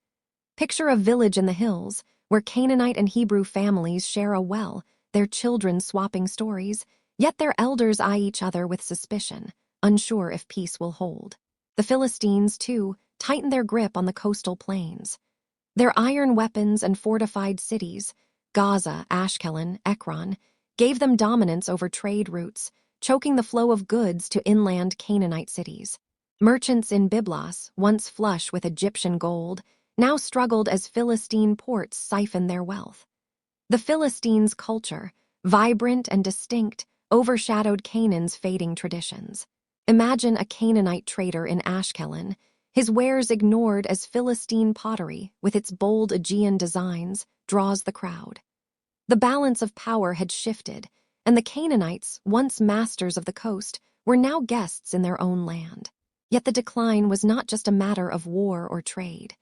Picture a village in the hills, where Canaanite and Hebrew families share a well, their children swapping stories, yet their elders eye each other with suspicion, unsure if peace will hold. The Philistines, too, tighten their grip on the coastal plains. Their iron weapons and fortified cities, Gaza, Ashkelon, Ekron, gave them dominance over trade routes, choking the flow of goods to inland Canaanite cities. Merchants in Byblos, once flush with Egyptian gold, now struggled as Philistine ports siphoned their wealth. The Philistines' culture, vibrant and distinct, overshadowed Canaan's fading traditions. Imagine a Canaanite trader in Ashkelon, his wares ignored as Philistine pottery, with its bold Aegean designs, draws the crowd. The balance of power had shifted, and the Canaanites, once masters of the coast, were now guests in their own land. Yet the decline was not just a matter of war or trade.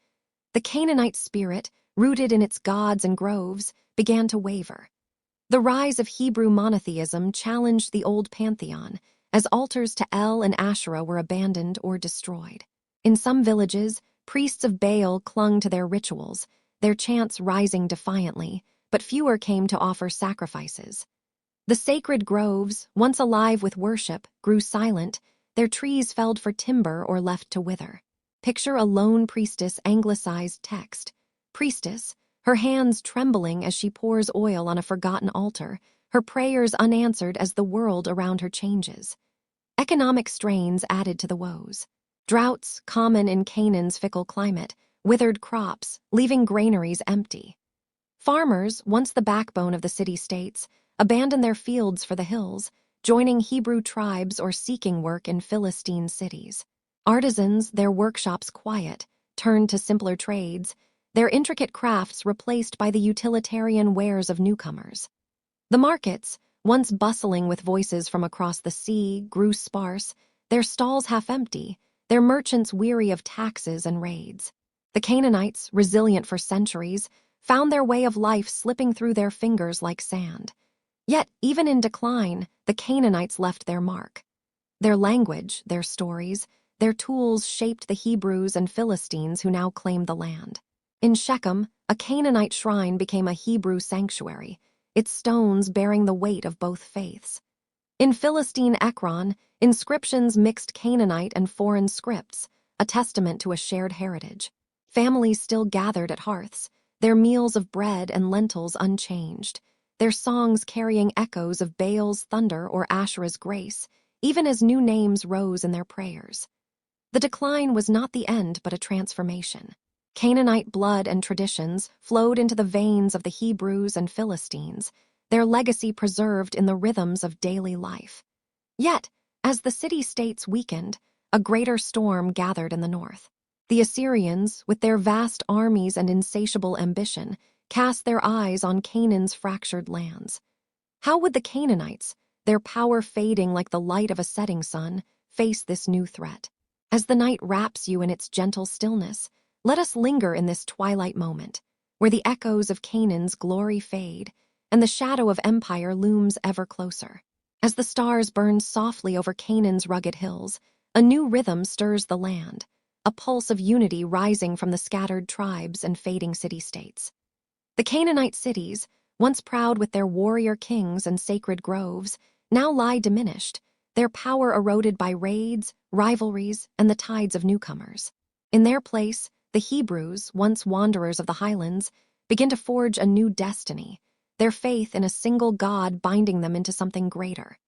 The Canaanite spirit, rooted in its gods and groves, began to waver. The rise of Hebrew monotheism challenged the old pantheon, as altars to El and Asherah were abandoned or destroyed. In some villages, priests of Baal clung to their rituals, their chants rising defiantly, but fewer came to offer sacrifices. The sacred groves, once alive with worship, grew silent, their trees felled for timber or left to wither. Picture a lone priestess anglicized text. Priestess, her hands trembling as she pours oil on a forgotten altar, her prayers unanswered as the world around her changes. Economic strains added to the woes. Droughts, common in Canaan's fickle climate, withered crops, leaving granaries empty. Farmers, once the backbone of the city-states, abandoned their fields for the hills, joining Hebrew tribes or seeking work in Philistine cities. Artisans, their workshops quiet, turned to simpler trades, their intricate crafts replaced by the utilitarian wares of newcomers. The markets, once bustling with voices from across the sea, grew sparse, their stalls half empty, their merchants weary of taxes and raids. The Canaanites, resilient for centuries, found their way of life slipping through their fingers like sand. Yet, even in decline, the Canaanites left their mark. Their language, their stories, Their tools shaped the Hebrews and Philistines who now claimed the land. In Shechem, a Canaanite shrine became a Hebrew sanctuary, its stones bearing the weight of both faiths. In Philistine Ekron, inscriptions mixed Canaanite and foreign scripts, a testament to a shared heritage. Families still gathered at hearths, their meals of bread and lentils unchanged, their songs carrying echoes of Baal's thunder or Asherah's grace, even as new names rose in their prayers. The decline was not the end but a transformation. Canaanite blood and traditions flowed into the veins of the Hebrews and Philistines, their legacy preserved in the rhythms of daily life. Yet, as the city-states weakened, a greater storm gathered in the north. The Assyrians, with their vast armies and insatiable ambition, cast their eyes on Canaan's fractured lands. How would the Canaanites, their power fading like the light of a setting sun, face this new threat? As the night wraps you in its gentle stillness, let us linger in this twilight moment, where the echoes of Canaan's glory fade, and the shadow of empire looms ever closer. As the stars burn softly over Canaan's rugged hills, a new rhythm stirs the land, a pulse of unity rising from the scattered tribes and fading city-states. The Canaanite cities, once proud with their warrior kings and sacred groves, now lie diminished, their power eroded by raids, rivalries, and the tides of newcomers. In their place, the Hebrews, once wanderers of the highlands, begin to forge a new destiny, their faith in a single God binding them into something greater.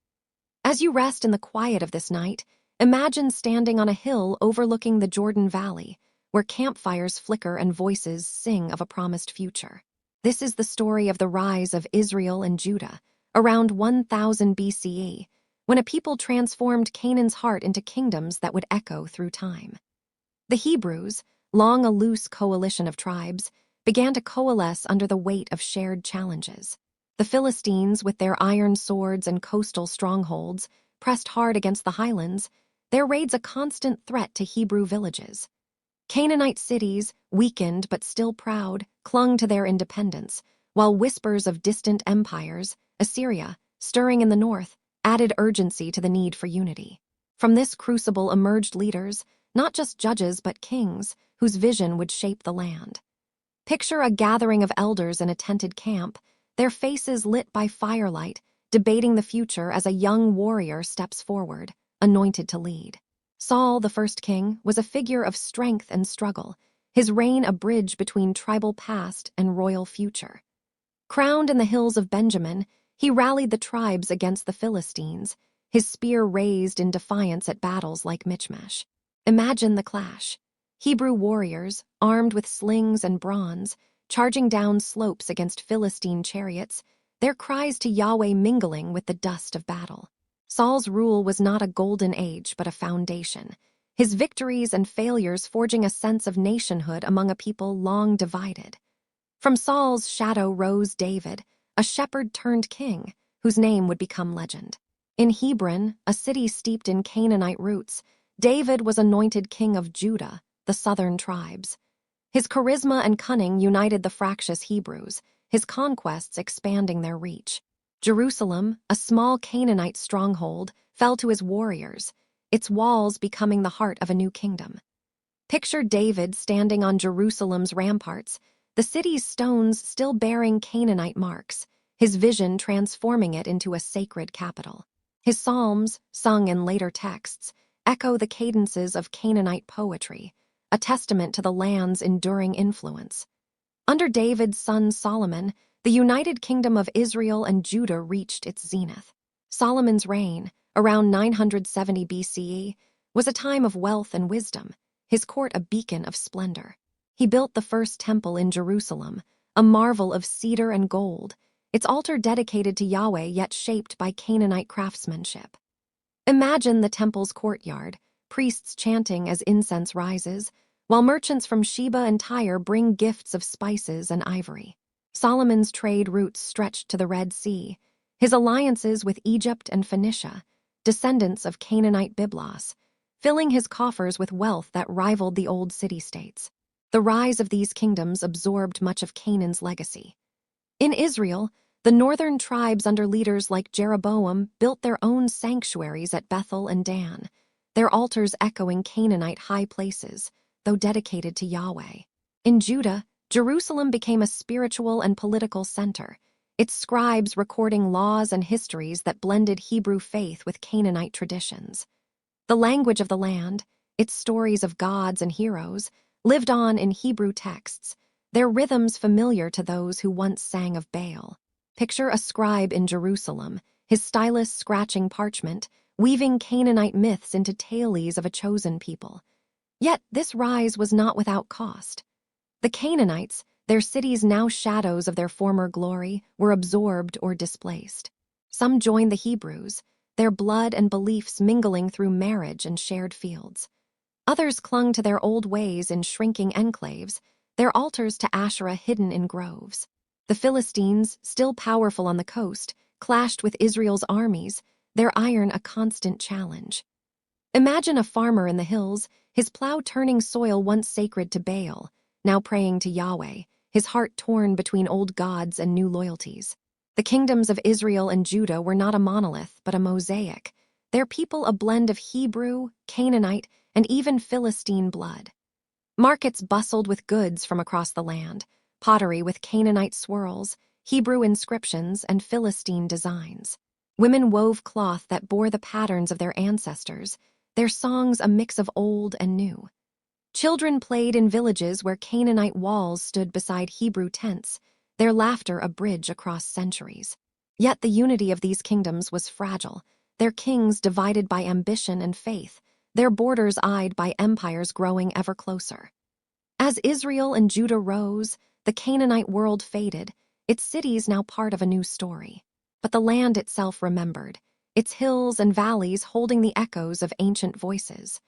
As you rest in the quiet of this night, imagine standing on a hill overlooking the Jordan Valley, where campfires flicker and voices sing of a promised future. This is the story of the rise of Israel and Judah, around 1000 BCE, when a people transformed Canaan's heart into kingdoms that would echo through time. The Hebrews, long a loose coalition of tribes, began to coalesce under the weight of shared challenges. The Philistines, with their iron swords and coastal strongholds, pressed hard against the highlands, their raids a constant threat to Hebrew villages. Canaanite cities, weakened but still proud, clung to their independence, while whispers of distant empires, Assyria, stirring in the north, added urgency to the need for unity. From this crucible emerged leaders, not just judges but kings, whose vision would shape the land. Picture a gathering of elders in a tented camp, their faces lit by firelight, debating the future as a young warrior steps forward, anointed to lead. Saul, the first king, was a figure of strength and struggle, his reign a bridge between tribal past and royal future. Crowned in the hills of Benjamin, he rallied the tribes against the Philistines, his spear raised in defiance at battles like Michmash. Imagine the clash. Hebrew warriors, armed with slings and bronze, charging down slopes against Philistine chariots, their cries to Yahweh mingling with the dust of battle. Saul's rule was not a golden age but a foundation, his victories and failures forging a sense of nationhood among a people long divided. From Saul's shadow rose David, a shepherd turned king, whose name would become legend. In Hebron, a city steeped in Canaanite roots, David was anointed king of Judah, the southern tribes. His charisma and cunning united the fractious Hebrews, his conquests expanding their reach. Jerusalem, a small Canaanite stronghold, fell to his warriors, its walls becoming the heart of a new kingdom. Picture David standing on Jerusalem's ramparts, the city's stones still bearing Canaanite marks, his vision transforming it into a sacred capital. His psalms, sung in later texts, echo the cadences of Canaanite poetry, a testament to the land's enduring influence. Under David's son Solomon, the united kingdom of Israel and Judah reached its zenith. Solomon's reign, around 970 BCE, was a time of wealth and wisdom, his court a beacon of splendor. He built the first temple in Jerusalem, a marvel of cedar and gold, its altar dedicated to Yahweh yet shaped by Canaanite craftsmanship. Imagine the temple's courtyard, priests chanting as incense rises, while merchants from Sheba and Tyre bring gifts of spices and ivory. Solomon's trade routes stretched to the Red Sea, his alliances with Egypt and Phoenicia, descendants of Canaanite Byblos, filling his coffers with wealth that rivaled the old city-states. The rise of these kingdoms absorbed much of Canaan's legacy. In Israel, the northern tribes under leaders like Jeroboam built their own sanctuaries at Bethel and Dan, their altars echoing Canaanite high places, though dedicated to Yahweh. In Judah, Jerusalem became a spiritual and political center, its scribes recording laws and histories that blended Hebrew faith with Canaanite traditions. The language of the land, its stories of gods and heroes, lived on in Hebrew texts, their rhythms familiar to those who once sang of Baal. Picture a scribe in Jerusalem, his stylus scratching parchment, weaving Canaanite myths into tales of a chosen people. Yet this rise was not without cost. The Canaanites, their cities now shadows of their former glory, were absorbed or displaced. Some joined the Hebrews, their blood and beliefs mingling through marriage and shared fields. Others clung to their old ways in shrinking enclaves, their altars to Asherah hidden in groves. The Philistines, still powerful on the coast, clashed with Israel's armies, their iron a constant challenge. Imagine a farmer in the hills, his plow turning soil once sacred to Baal, now praying to Yahweh, his heart torn between old gods and new loyalties. The kingdoms of Israel and Judah were not a monolith, but a mosaic, their people a blend of Hebrew, Canaanite, and even Philistine blood. Markets bustled with goods from across the land, pottery with Canaanite swirls, Hebrew inscriptions, and Philistine designs. Women wove cloth that bore the patterns of their ancestors, their songs a mix of old and new. Children played in villages where Canaanite walls stood beside Hebrew tents, their laughter a bridge across centuries. Yet the unity of these kingdoms was fragile, their kings divided by ambition and faith, their borders eyed by empires growing ever closer. As Israel and Judah rose, the Canaanite world faded, its cities now part of a new story. But the land itself remembered, its hills and valleys holding the echoes of ancient voices.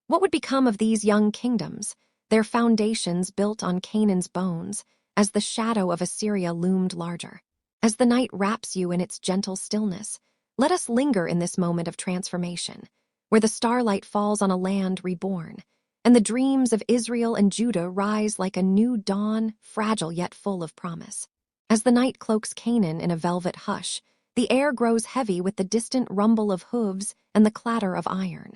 What would become of these young kingdoms, their foundations built on Canaan's bones, as the shadow of Assyria loomed larger? As the night wraps you in its gentle stillness, let us linger in this moment of transformation, where the starlight falls on a land reborn, and the dreams of Israel and Judah rise like a new dawn, fragile yet full of promise. As the night cloaks Canaan in a velvet hush, the air grows heavy with the distant rumble of hooves and the clatter of iron.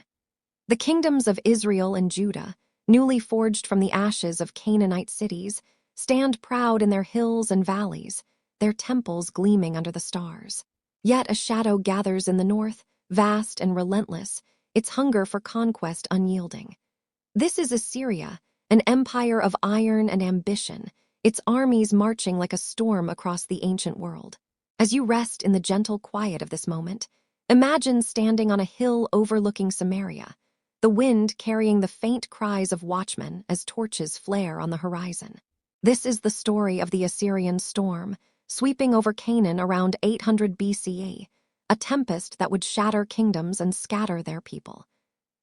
The kingdoms of Israel and Judah, newly forged from the ashes of Canaanite cities, stand proud in their hills and valleys, their temples gleaming under the stars. Yet a shadow gathers in the north, vast and relentless, its hunger for conquest unyielding. This is Assyria, an empire of iron and ambition, its armies marching like a storm across the ancient world. As you rest in the gentle quiet of this moment, imagine standing on a hill overlooking Samaria, the wind carrying the faint cries of watchmen as torches flare on the horizon. This is the story of the Assyrian storm, sweeping over Canaan around 800 BCE, a tempest that would shatter kingdoms and scatter their people.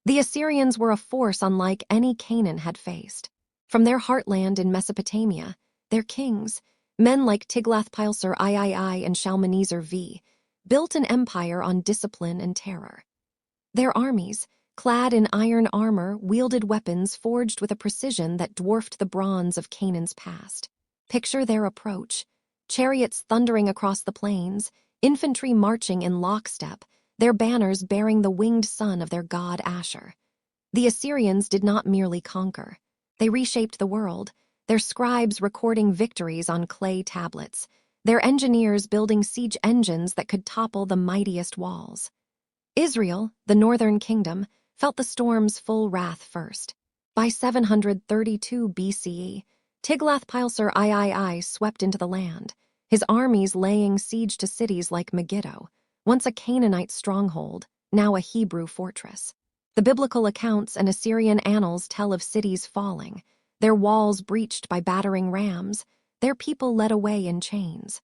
The Assyrians were a force unlike any Canaan had faced. From their heartland in Mesopotamia, their kings, men like Tiglath-Pileser III and Shalmaneser V, built an empire on discipline and terror. Their armies, clad in iron armor, wielded weapons forged with a precision that dwarfed the bronze of Canaan's past. Picture their approach: chariots thundering across the plains, infantry marching in lockstep, their banners bearing the winged son of their god Asher. The Assyrians did not merely conquer. They reshaped the world, their scribes recording victories on clay tablets, their engineers building siege engines that could topple the mightiest walls. Israel, the northern kingdom, felt the storm's full wrath first. By 732 BCE, Tiglath-Pileser III swept into the land, his armies laying siege to cities like Megiddo, once a Canaanite stronghold, now a Hebrew fortress. The biblical accounts and Assyrian annals tell of cities falling, their walls breached by battering rams, their people led away in chains.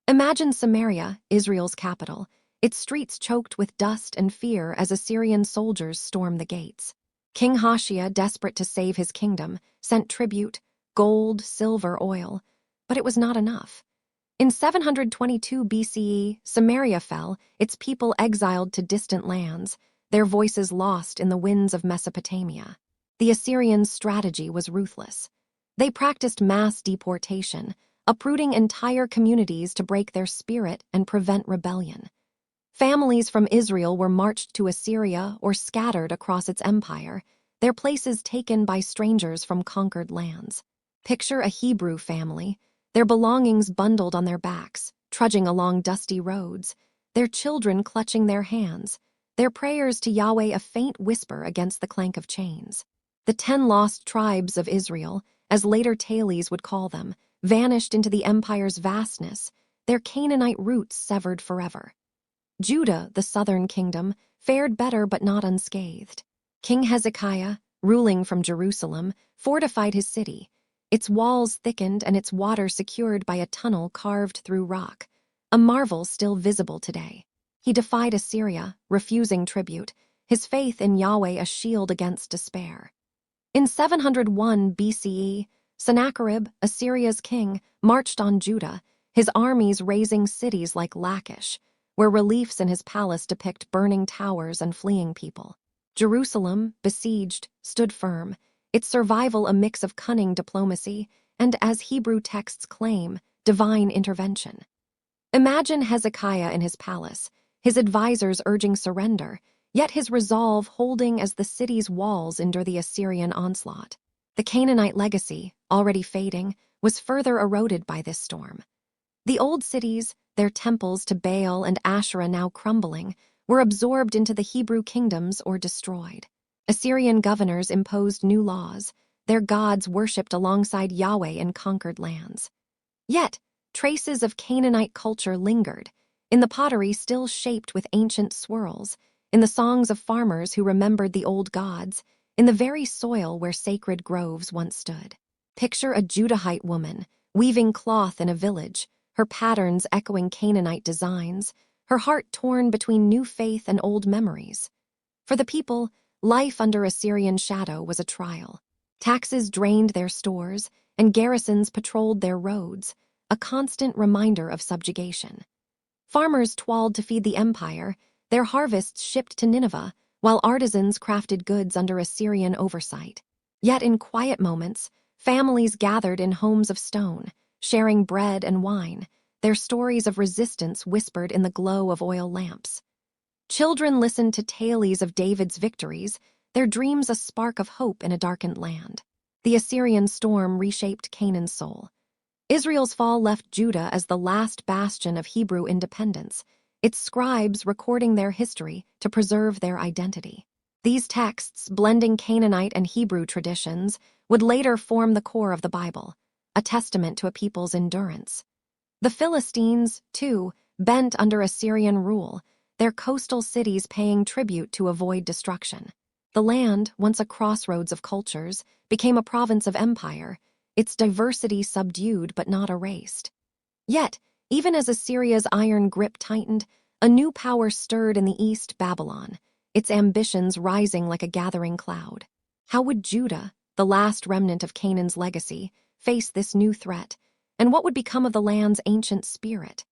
Imagine Samaria, Israel's capital, its streets choked with dust and fear as Assyrian soldiers stormed the gates. King Hoshea, desperate to save his kingdom, sent tribute, gold, silver, oil, but it was not enough. In 722 BCE, Samaria fell, its people exiled to distant lands, their voices lost in the winds of Mesopotamia. The Assyrians' strategy was ruthless. They practiced mass deportation, uprooting entire communities to break their spirit and prevent rebellion. Families from Israel were marched to Assyria or scattered across its empire, their places taken by strangers from conquered lands. Picture a Hebrew family, their belongings bundled on their backs, trudging along dusty roads, their children clutching their hands, their prayers to Yahweh a faint whisper against the clank of chains. The 10 lost tribes of Israel, as later Thales would call them, vanished into the empire's vastness, their Canaanite roots severed forever. Judah, the southern kingdom, fared better but not unscathed. King Hezekiah, ruling from Jerusalem, fortified his city, its walls thickened and its water secured by a tunnel carved through rock, a marvel still visible today. He defied Assyria, refusing tribute, his faith in Yahweh a shield against despair. In 701 BCE, Sennacherib, Assyria's king, marched on Judah, his armies razing cities like Lachish, where reliefs in his palace depict burning towers and fleeing people. Jerusalem, besieged, stood firm, its survival a mix of cunning diplomacy and, as Hebrew texts claim, divine intervention. Imagine Hezekiah in his palace, his advisors urging surrender, yet his resolve holding as the city's walls endure the Assyrian onslaught. The Canaanite legacy, already fading, was further eroded by this storm. The old cities, their temples to Baal and Asherah now crumbling, were absorbed into the Hebrew kingdoms or destroyed. Assyrian governors imposed new laws, their gods worshipped alongside Yahweh in conquered lands. Yet, traces of Canaanite culture lingered, in the pottery still shaped with ancient swirls, in the songs of farmers who remembered the old gods, in the very soil where sacred groves once stood. Picture a Judahite woman, weaving cloth in a village, her patterns echoing Canaanite designs, her heart torn between new faith and old memories. For the people, life under Assyrian shadow was a trial. Taxes drained their stores, and garrisons patrolled their roads, a constant reminder of subjugation. Farmers toiled to feed the empire, their harvests shipped to Nineveh, while artisans crafted goods under Assyrian oversight. Yet in quiet moments, families gathered in homes of stone, sharing bread and wine, their stories of resistance whispered in the glow of oil lamps. Children listened to tales of David's victories, their dreams a spark of hope in a darkened land. The Assyrian storm reshaped Canaan's soul. Israel's fall left Judah as the last bastion of Hebrew independence, its scribes recording their history to preserve their identity. These texts, blending Canaanite and Hebrew traditions, would later form the core of the Bible, a testament to a people's endurance. The Philistines, too, bent under Assyrian rule, their coastal cities paying tribute to avoid destruction. The land, once a crossroads of cultures, became a province of empire, its diversity subdued but not erased. Yet, even as Assyria's iron grip tightened, a new power stirred in the east, Babylon, its ambitions rising like a gathering cloud. How would Judah, the last remnant of Canaan's legacy, face this new threat, and what would become of the land's ancient spirit?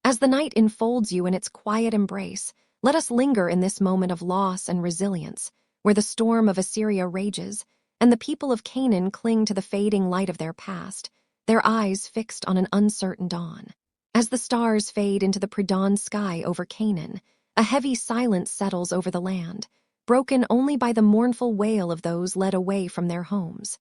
As the night enfolds you in its quiet embrace, let us linger in this moment of loss and resilience, where the storm of Assyria rages, and the people of Canaan cling to the fading light of their past, their eyes fixed on an uncertain dawn. As the stars fade into the pre-dawn sky over Canaan, a heavy silence settles over the land, broken only by the mournful wail of those led away from their homes.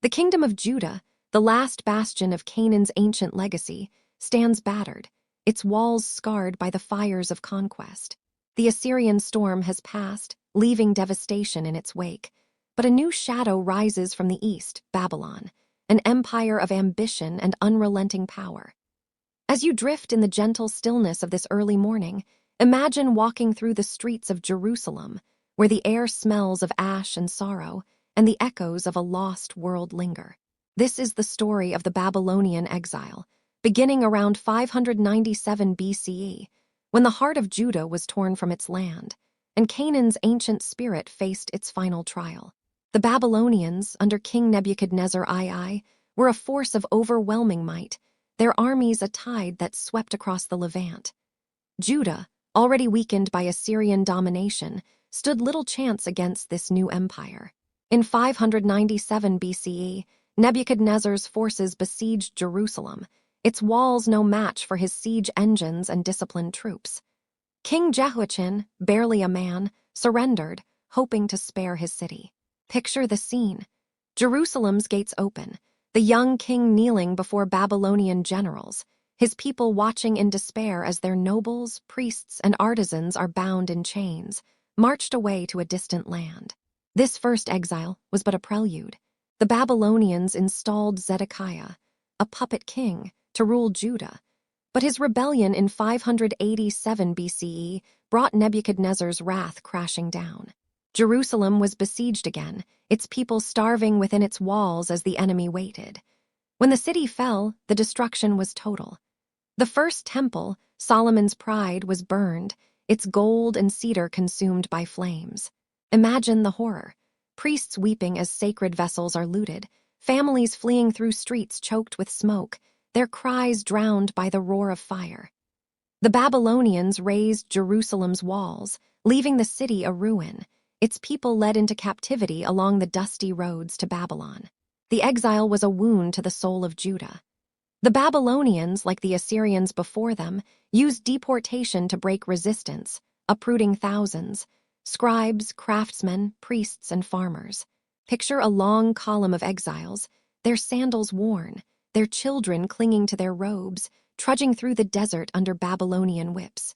The kingdom of Judah, the last bastion of Canaan's ancient legacy, stands battered, its walls scarred by the fires of conquest. The Assyrian storm has passed, leaving devastation in its wake, but a new shadow rises from the east, Babylon, an empire of ambition and unrelenting power. As you drift in the gentle stillness of this early morning, imagine walking through the streets of Jerusalem, where the air smells of ash and sorrow, and the echoes of a lost world linger. This is the story of the Babylonian exile, beginning around 597 BCE, when the heart of Judah was torn from its land, and Canaan's ancient spirit faced its final trial. The Babylonians, under King Nebuchadnezzar II, were a force of overwhelming might, their armies a tide that swept across the Levant. Judah, already weakened by Assyrian domination, stood little chance against this new empire. In 597 BCE, Nebuchadnezzar's forces besieged Jerusalem, its walls no match for his siege engines and disciplined troops. King Jehoiachin, barely a man, surrendered, hoping to spare his city. Picture the scene. Jerusalem's gates open, the young king kneeling before Babylonian generals, his people watching in despair as their nobles, priests, and artisans are bound in chains, marched away to a distant land. This first exile was but a prelude. The Babylonians installed Zedekiah, a puppet king, to rule Judah, but his rebellion in 587 BCE brought Nebuchadnezzar's wrath crashing down. Jerusalem was besieged again, its people starving within its walls as the enemy waited. When the city fell, the destruction was total. The first temple, Solomon's pride, was burned, its gold and cedar consumed by flames. Imagine the horror. Priests weeping as sacred vessels are looted, families fleeing through streets choked with smoke, their cries drowned by the roar of fire. The Babylonians razed Jerusalem's walls, leaving the city a ruin, its people led into captivity along the dusty roads to Babylon. The exile was a wound to the soul of Judah. The Babylonians, like the Assyrians before them, used deportation to break resistance, uprooting thousands: scribes, craftsmen, priests, and farmers. Picture a long column of exiles, their sandals worn, their children clinging to their robes, trudging through the desert under Babylonian whips.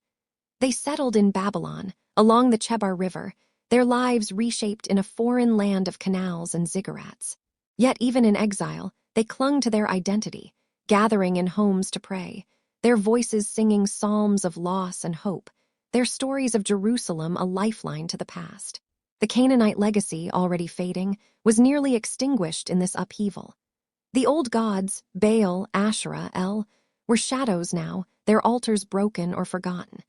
They settled in Babylon, along the Chebar River, their lives reshaped in a foreign land of canals and ziggurats. Yet even in exile, they clung to their identity, gathering in homes to pray, their voices singing psalms of loss and hope, their stories of Jerusalem a lifeline to the past. The Canaanite legacy, already fading, was nearly extinguished in this upheaval. The old gods, Baal, Asherah, El, were shadows now, their altars broken or forgotten.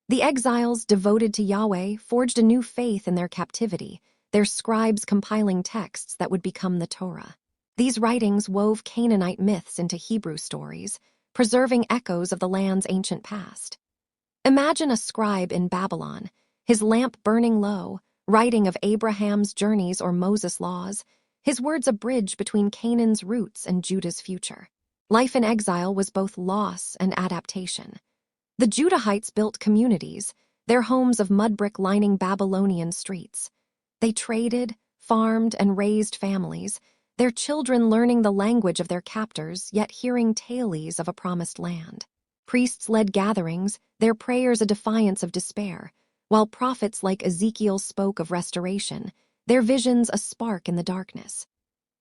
The exiles devoted to Yahweh forged a new faith in their captivity, their scribes compiling texts that would become the Torah. These writings wove Canaanite myths into Hebrew stories, preserving echoes of the land's ancient past. Imagine a scribe in Babylon, his lamp burning low, writing of Abraham's journeys or Moses' laws, his words a bridge between Canaan's roots and Judah's future. Life in exile was both loss and adaptation. The Judahites built communities, their homes of mud brick lining Babylonian streets. They traded, farmed, and raised families, their children learning the language of their captors, yet hearing tales of a promised land. Priests led gatherings, their prayers a defiance of despair, while prophets like Ezekiel spoke of restoration, their visions a spark in the darkness.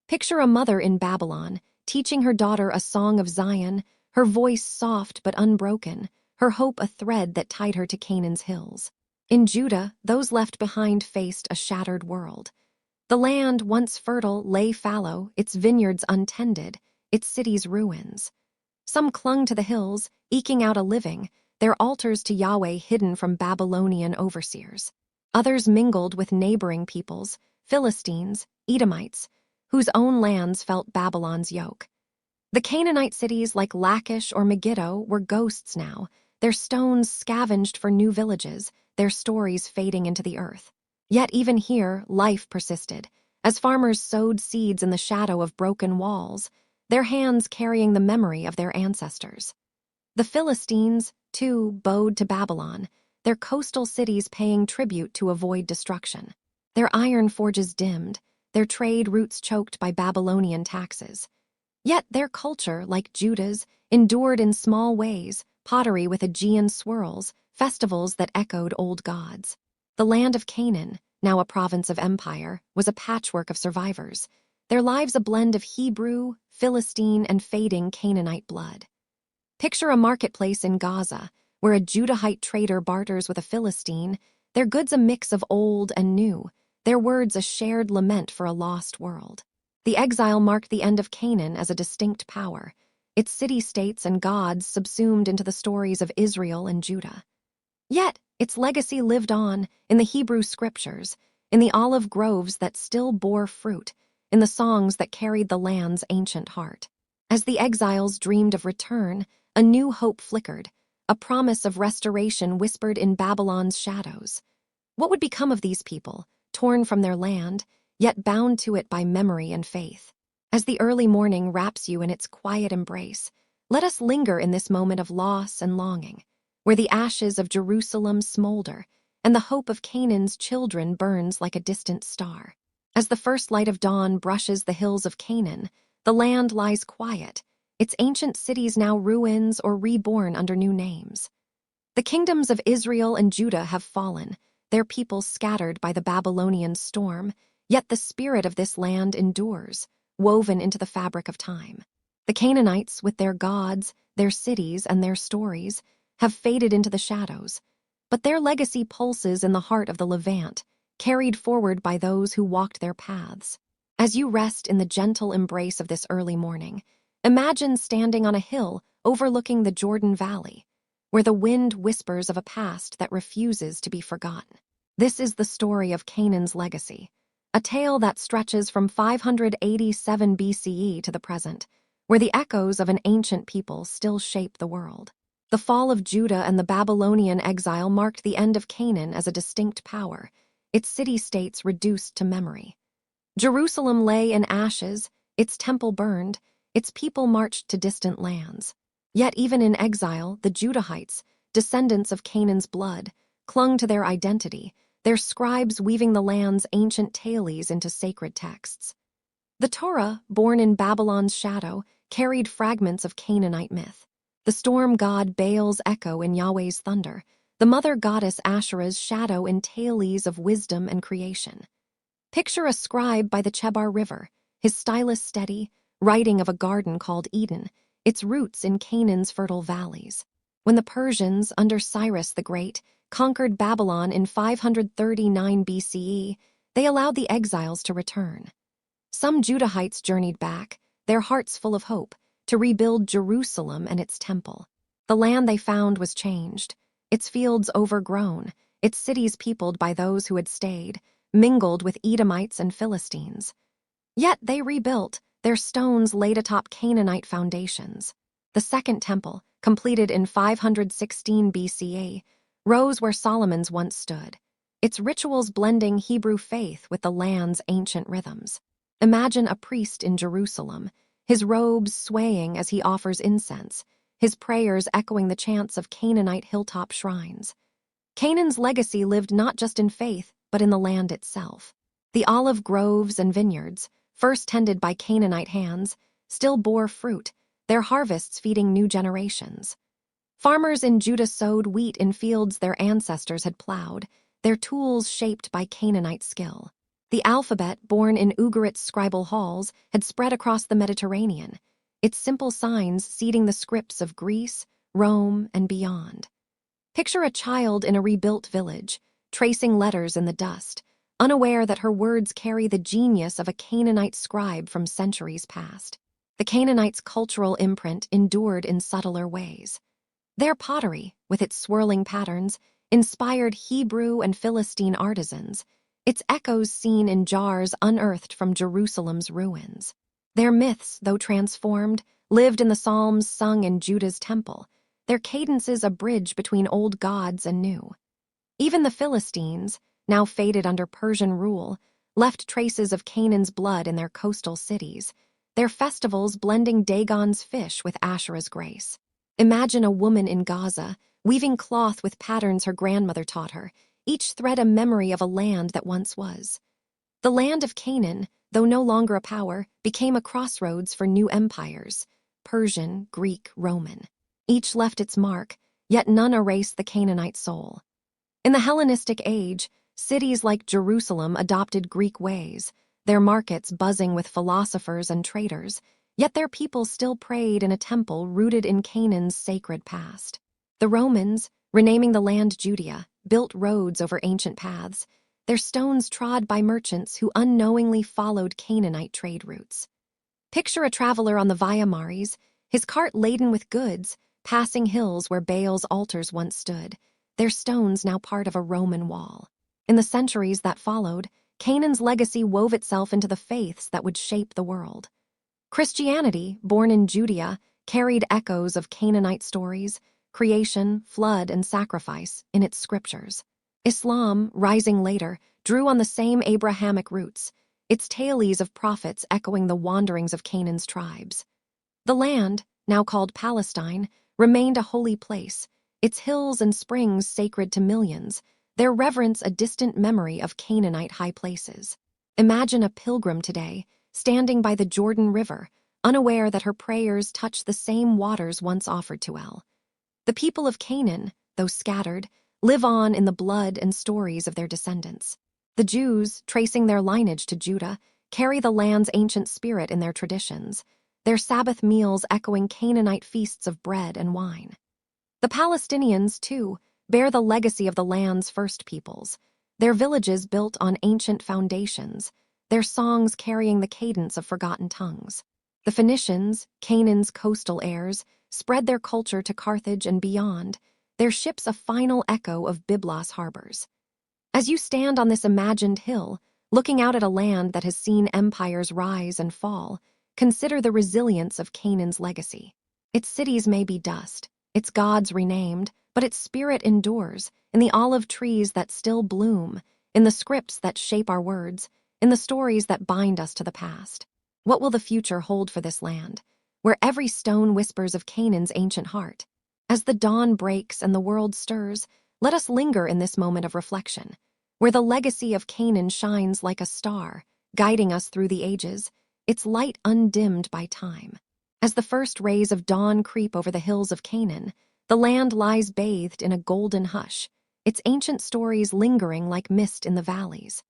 Picture a mother in Babylon, teaching her daughter a song of Zion, her voice soft but unbroken, her hope a thread that tied her to Canaan's hills. In Judah, those left behind faced a shattered world. The land, once fertile, lay fallow, its vineyards untended, its cities ruins. Some clung to the hills, eking out a living, their altars to Yahweh hidden from Babylonian overseers. Others mingled with neighboring peoples, Philistines, Edomites, whose own lands felt Babylon's yoke. The Canaanite cities like Lachish or Megiddo were ghosts now, their stones scavenged for new villages, their stories fading into the earth. Yet even here, life persisted, as farmers sowed seeds in the shadow of broken walls, their hands carrying the memory of their ancestors. The Philistines, too, bowed to Babylon, their coastal cities paying tribute to avoid destruction. Their iron forges dimmed, their trade routes choked by Babylonian taxes. Yet their culture, like Judah's, endured in small ways, pottery with Aegean swirls, festivals that echoed old gods. The land of Canaan, now a province of empire, was a patchwork of survivors, their lives a blend of Hebrew, Philistine, and fading Canaanite blood. Picture a marketplace in Gaza, where a Judahite trader barters with a Philistine, their goods a mix of old and new, their words a shared lament for a lost world. The exile marked the end of Canaan as a distinct power, its city-states and gods subsumed into the stories of Israel and Judah. Yet, its legacy lived on in the Hebrew scriptures, in the olive groves that still bore fruit, in the songs that carried the land's ancient heart. As the exiles dreamed of return, a new hope flickered, a promise of restoration whispered in Babylon's shadows. What would become of these people, torn from their land, yet bound to it by memory and faith? As the early morning wraps you in its quiet embrace, let us linger in this moment of loss and longing. where the ashes of Jerusalem smolder, and the hope of Canaan's children burns like a distant star. As the first light of dawn brushes the hills of Canaan, the land lies quiet, its ancient cities now ruins or reborn under new names. The kingdoms of Israel and Judah have fallen, their people scattered by the Babylonian storm, yet the spirit of this land endures, woven into the fabric of time. The Canaanites, with their gods, their cities, and their stories, have faded into the shadows, but their legacy pulses in the heart of the Levant, carried forward by those who walked their paths. As you rest in the gentle embrace of this early morning, imagine standing on a hill overlooking the Jordan Valley, where the wind whispers of a past that refuses to be forgotten. This is the story of Canaan's legacy, a tale that stretches from 587 BCE to the present, where the echoes of an ancient people still shape the world. The fall of Judah and the Babylonian exile marked the end of Canaan as a distinct power, its city-states reduced to memory. Jerusalem lay in ashes, its temple burned, its people marched to distant lands. Yet even in exile, the Judahites, descendants of Canaan's blood, clung to their identity, their scribes weaving the land's ancient tales into sacred texts. The Torah, born in Babylon's shadow, carried fragments of Canaanite myth. The storm god Baal's echo in Yahweh's thunder, the mother goddess Asherah's shadow in tales of wisdom and creation. Picture a scribe by the Chebar River, his stylus steady, writing of a garden called Eden, its roots in Canaan's fertile valleys. When the Persians, under Cyrus the Great, conquered Babylon in 539 BCE, they allowed the exiles to return. Some Judahites journeyed back, their hearts full of hope, to rebuild Jerusalem and its temple. The land they found was changed, its fields overgrown, its cities peopled by those who had stayed, mingled with Edomites and Philistines. Yet they rebuilt, their stones laid atop Canaanite foundations. The Second Temple, completed in 516 BCE, rose where Solomon's once stood, its rituals blending Hebrew faith with the land's ancient rhythms. Imagine a priest in Jerusalem, his robes swaying as he offers incense, his prayers echoing the chants of Canaanite hilltop shrines. Canaan's legacy lived not just in faith, but in the land itself. The olive groves and vineyards, first tended by Canaanite hands, still bore fruit, their harvests feeding new generations. Farmers in Judah sowed wheat in fields their ancestors had plowed, their tools shaped by Canaanite skill. The alphabet, born in Ugarit's scribal halls, had spread across the Mediterranean, its simple signs seeding the scripts of Greece, Rome, and beyond. Picture a child in a rebuilt village, tracing letters in the dust, unaware that her words carry the genius of a Canaanite scribe from centuries past. The Canaanites' cultural imprint endured in subtler ways. Their pottery, with its swirling patterns, inspired Hebrew and Philistine artisans, its echoes seen in jars unearthed from Jerusalem's ruins. Their myths, though transformed, lived in the psalms sung in Judah's temple, their cadences a bridge between old gods and new. Even the Philistines, now faded under Persian rule, left traces of Canaan's blood in their coastal cities, their festivals blending Dagon's fish with Asherah's grace. Imagine a woman in Gaza, weaving cloth with patterns her grandmother taught her, each thread a memory of a land that once was. The land of Canaan, though no longer a power, became a crossroads for new empires, Persian, Greek, Roman. Each left its mark, yet none erased the Canaanite soul. In the Hellenistic age, cities like Jerusalem adopted Greek ways, their markets buzzing with philosophers and traders, yet their people still prayed in a temple rooted in Canaan's sacred past. The Romans, renaming the land Judea, built roads over ancient paths, their stones trod by merchants who unknowingly followed Canaanite trade routes. Picture a traveler on the Via Maris, his cart laden with goods, passing hills where Baal's altars once stood, their stones now part of a Roman wall. In the centuries that followed, Canaan's legacy wove itself into the faiths that would shape the world. Christianity, born in Judea, carried echoes of Canaanite stories, creation, flood, and sacrifice in its scriptures. Islam, rising later, drew on the same Abrahamic roots, its tales of prophets echoing the wanderings of Canaan's tribes. The land, now called Palestine, remained a holy place, its hills and springs sacred to millions, their reverence a distant memory of Canaanite high places. Imagine a pilgrim today, standing by the Jordan River, unaware that her prayers touch the same waters once offered to El. The people of Canaan, though scattered, live on in the blood and stories of their descendants. The Jews, tracing their lineage to Judah, carry the land's ancient spirit in their traditions, their Sabbath meals echoing Canaanite feasts of bread and wine. The Palestinians, too, bear the legacy of the land's first peoples, their villages built on ancient foundations, their songs carrying the cadence of forgotten tongues. The Phoenicians, Canaan's coastal heirs, spread their culture to Carthage and beyond, their ships a final echo of Byblos harbors. As you stand on this imagined hill, looking out at a land that has seen empires rise and fall, consider the resilience of Canaan's legacy. Its cities may be dust, its gods renamed, but its spirit endures in the olive trees that still bloom, in the scripts that shape our words, in the stories that bind us to the past. What will the future hold for this land, where every stone whispers of Canaan's ancient heart? As the dawn breaks and the world stirs, let us linger in this moment of reflection, where the legacy of Canaan shines like a star, guiding us through the ages, its light undimmed by time. As the first rays of dawn creep over the hills of Canaan, the land lies bathed in a golden hush, its ancient stories lingering like mist in the valleys.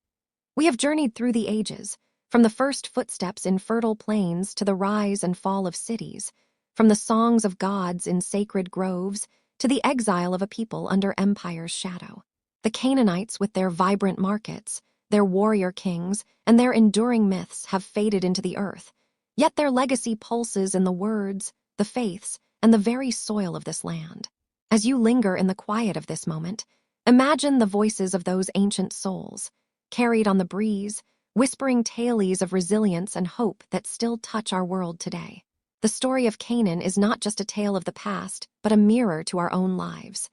We have journeyed through the ages, from the first footsteps in fertile plains to the rise and fall of cities, from the songs of gods in sacred groves to the exile of a people under empire's shadow. The Canaanites, with their vibrant markets, their warrior kings, and their enduring myths, have faded into the earth, yet their legacy pulses in the words, the faiths, and the very soil of this land. As you linger in the quiet of this moment, imagine the voices of those ancient souls, carried on the breeze, whispering tales of resilience and hope that still touch our world today. The story of Canaan is not just a tale of the past, but a mirror to our own lives.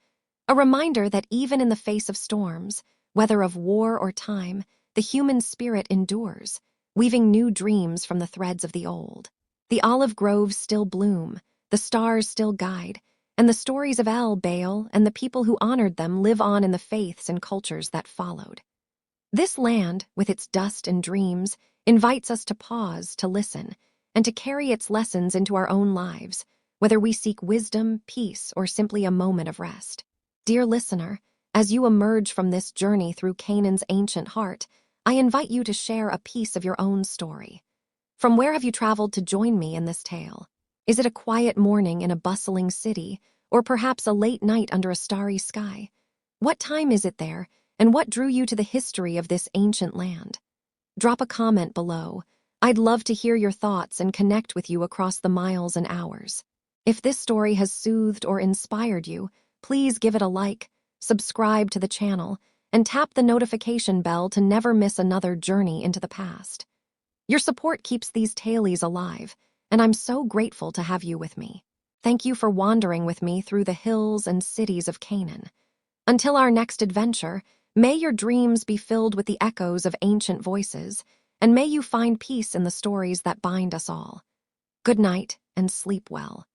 A reminder that even in the face of storms, whether of war or time, the human spirit endures, weaving new dreams from the threads of the old. The olive groves still bloom, the stars still guide, and the stories of El, Baal, and the people who honored them live on in the faiths and cultures that followed. This land, with its dust and dreams, invites us to pause, to listen, and to carry its lessons into our own lives, whether we seek wisdom, peace, or simply a moment of rest. Dear listener, as you emerge from this journey through Canaan's ancient heart, I invite you to share a piece of your own story. From where have you traveled to join me in this tale? Is it a quiet morning in a bustling city, or perhaps a late night under a starry sky? What time is it there, and what drew you to the history of this ancient land? Drop a comment below. I'd love to hear your thoughts and connect with you across the miles and hours. If this story has soothed or inspired you, please give it a like, subscribe to the channel, and tap the notification bell to never miss another journey into the past. Your support keeps these tales alive, and I'm so grateful to have you with me. Thank you for wandering with me through the hills and cities of Canaan. Until our next adventure, may your dreams be filled with the echoes of ancient voices, and may you find peace in the stories that bind us all. Good night and sleep well.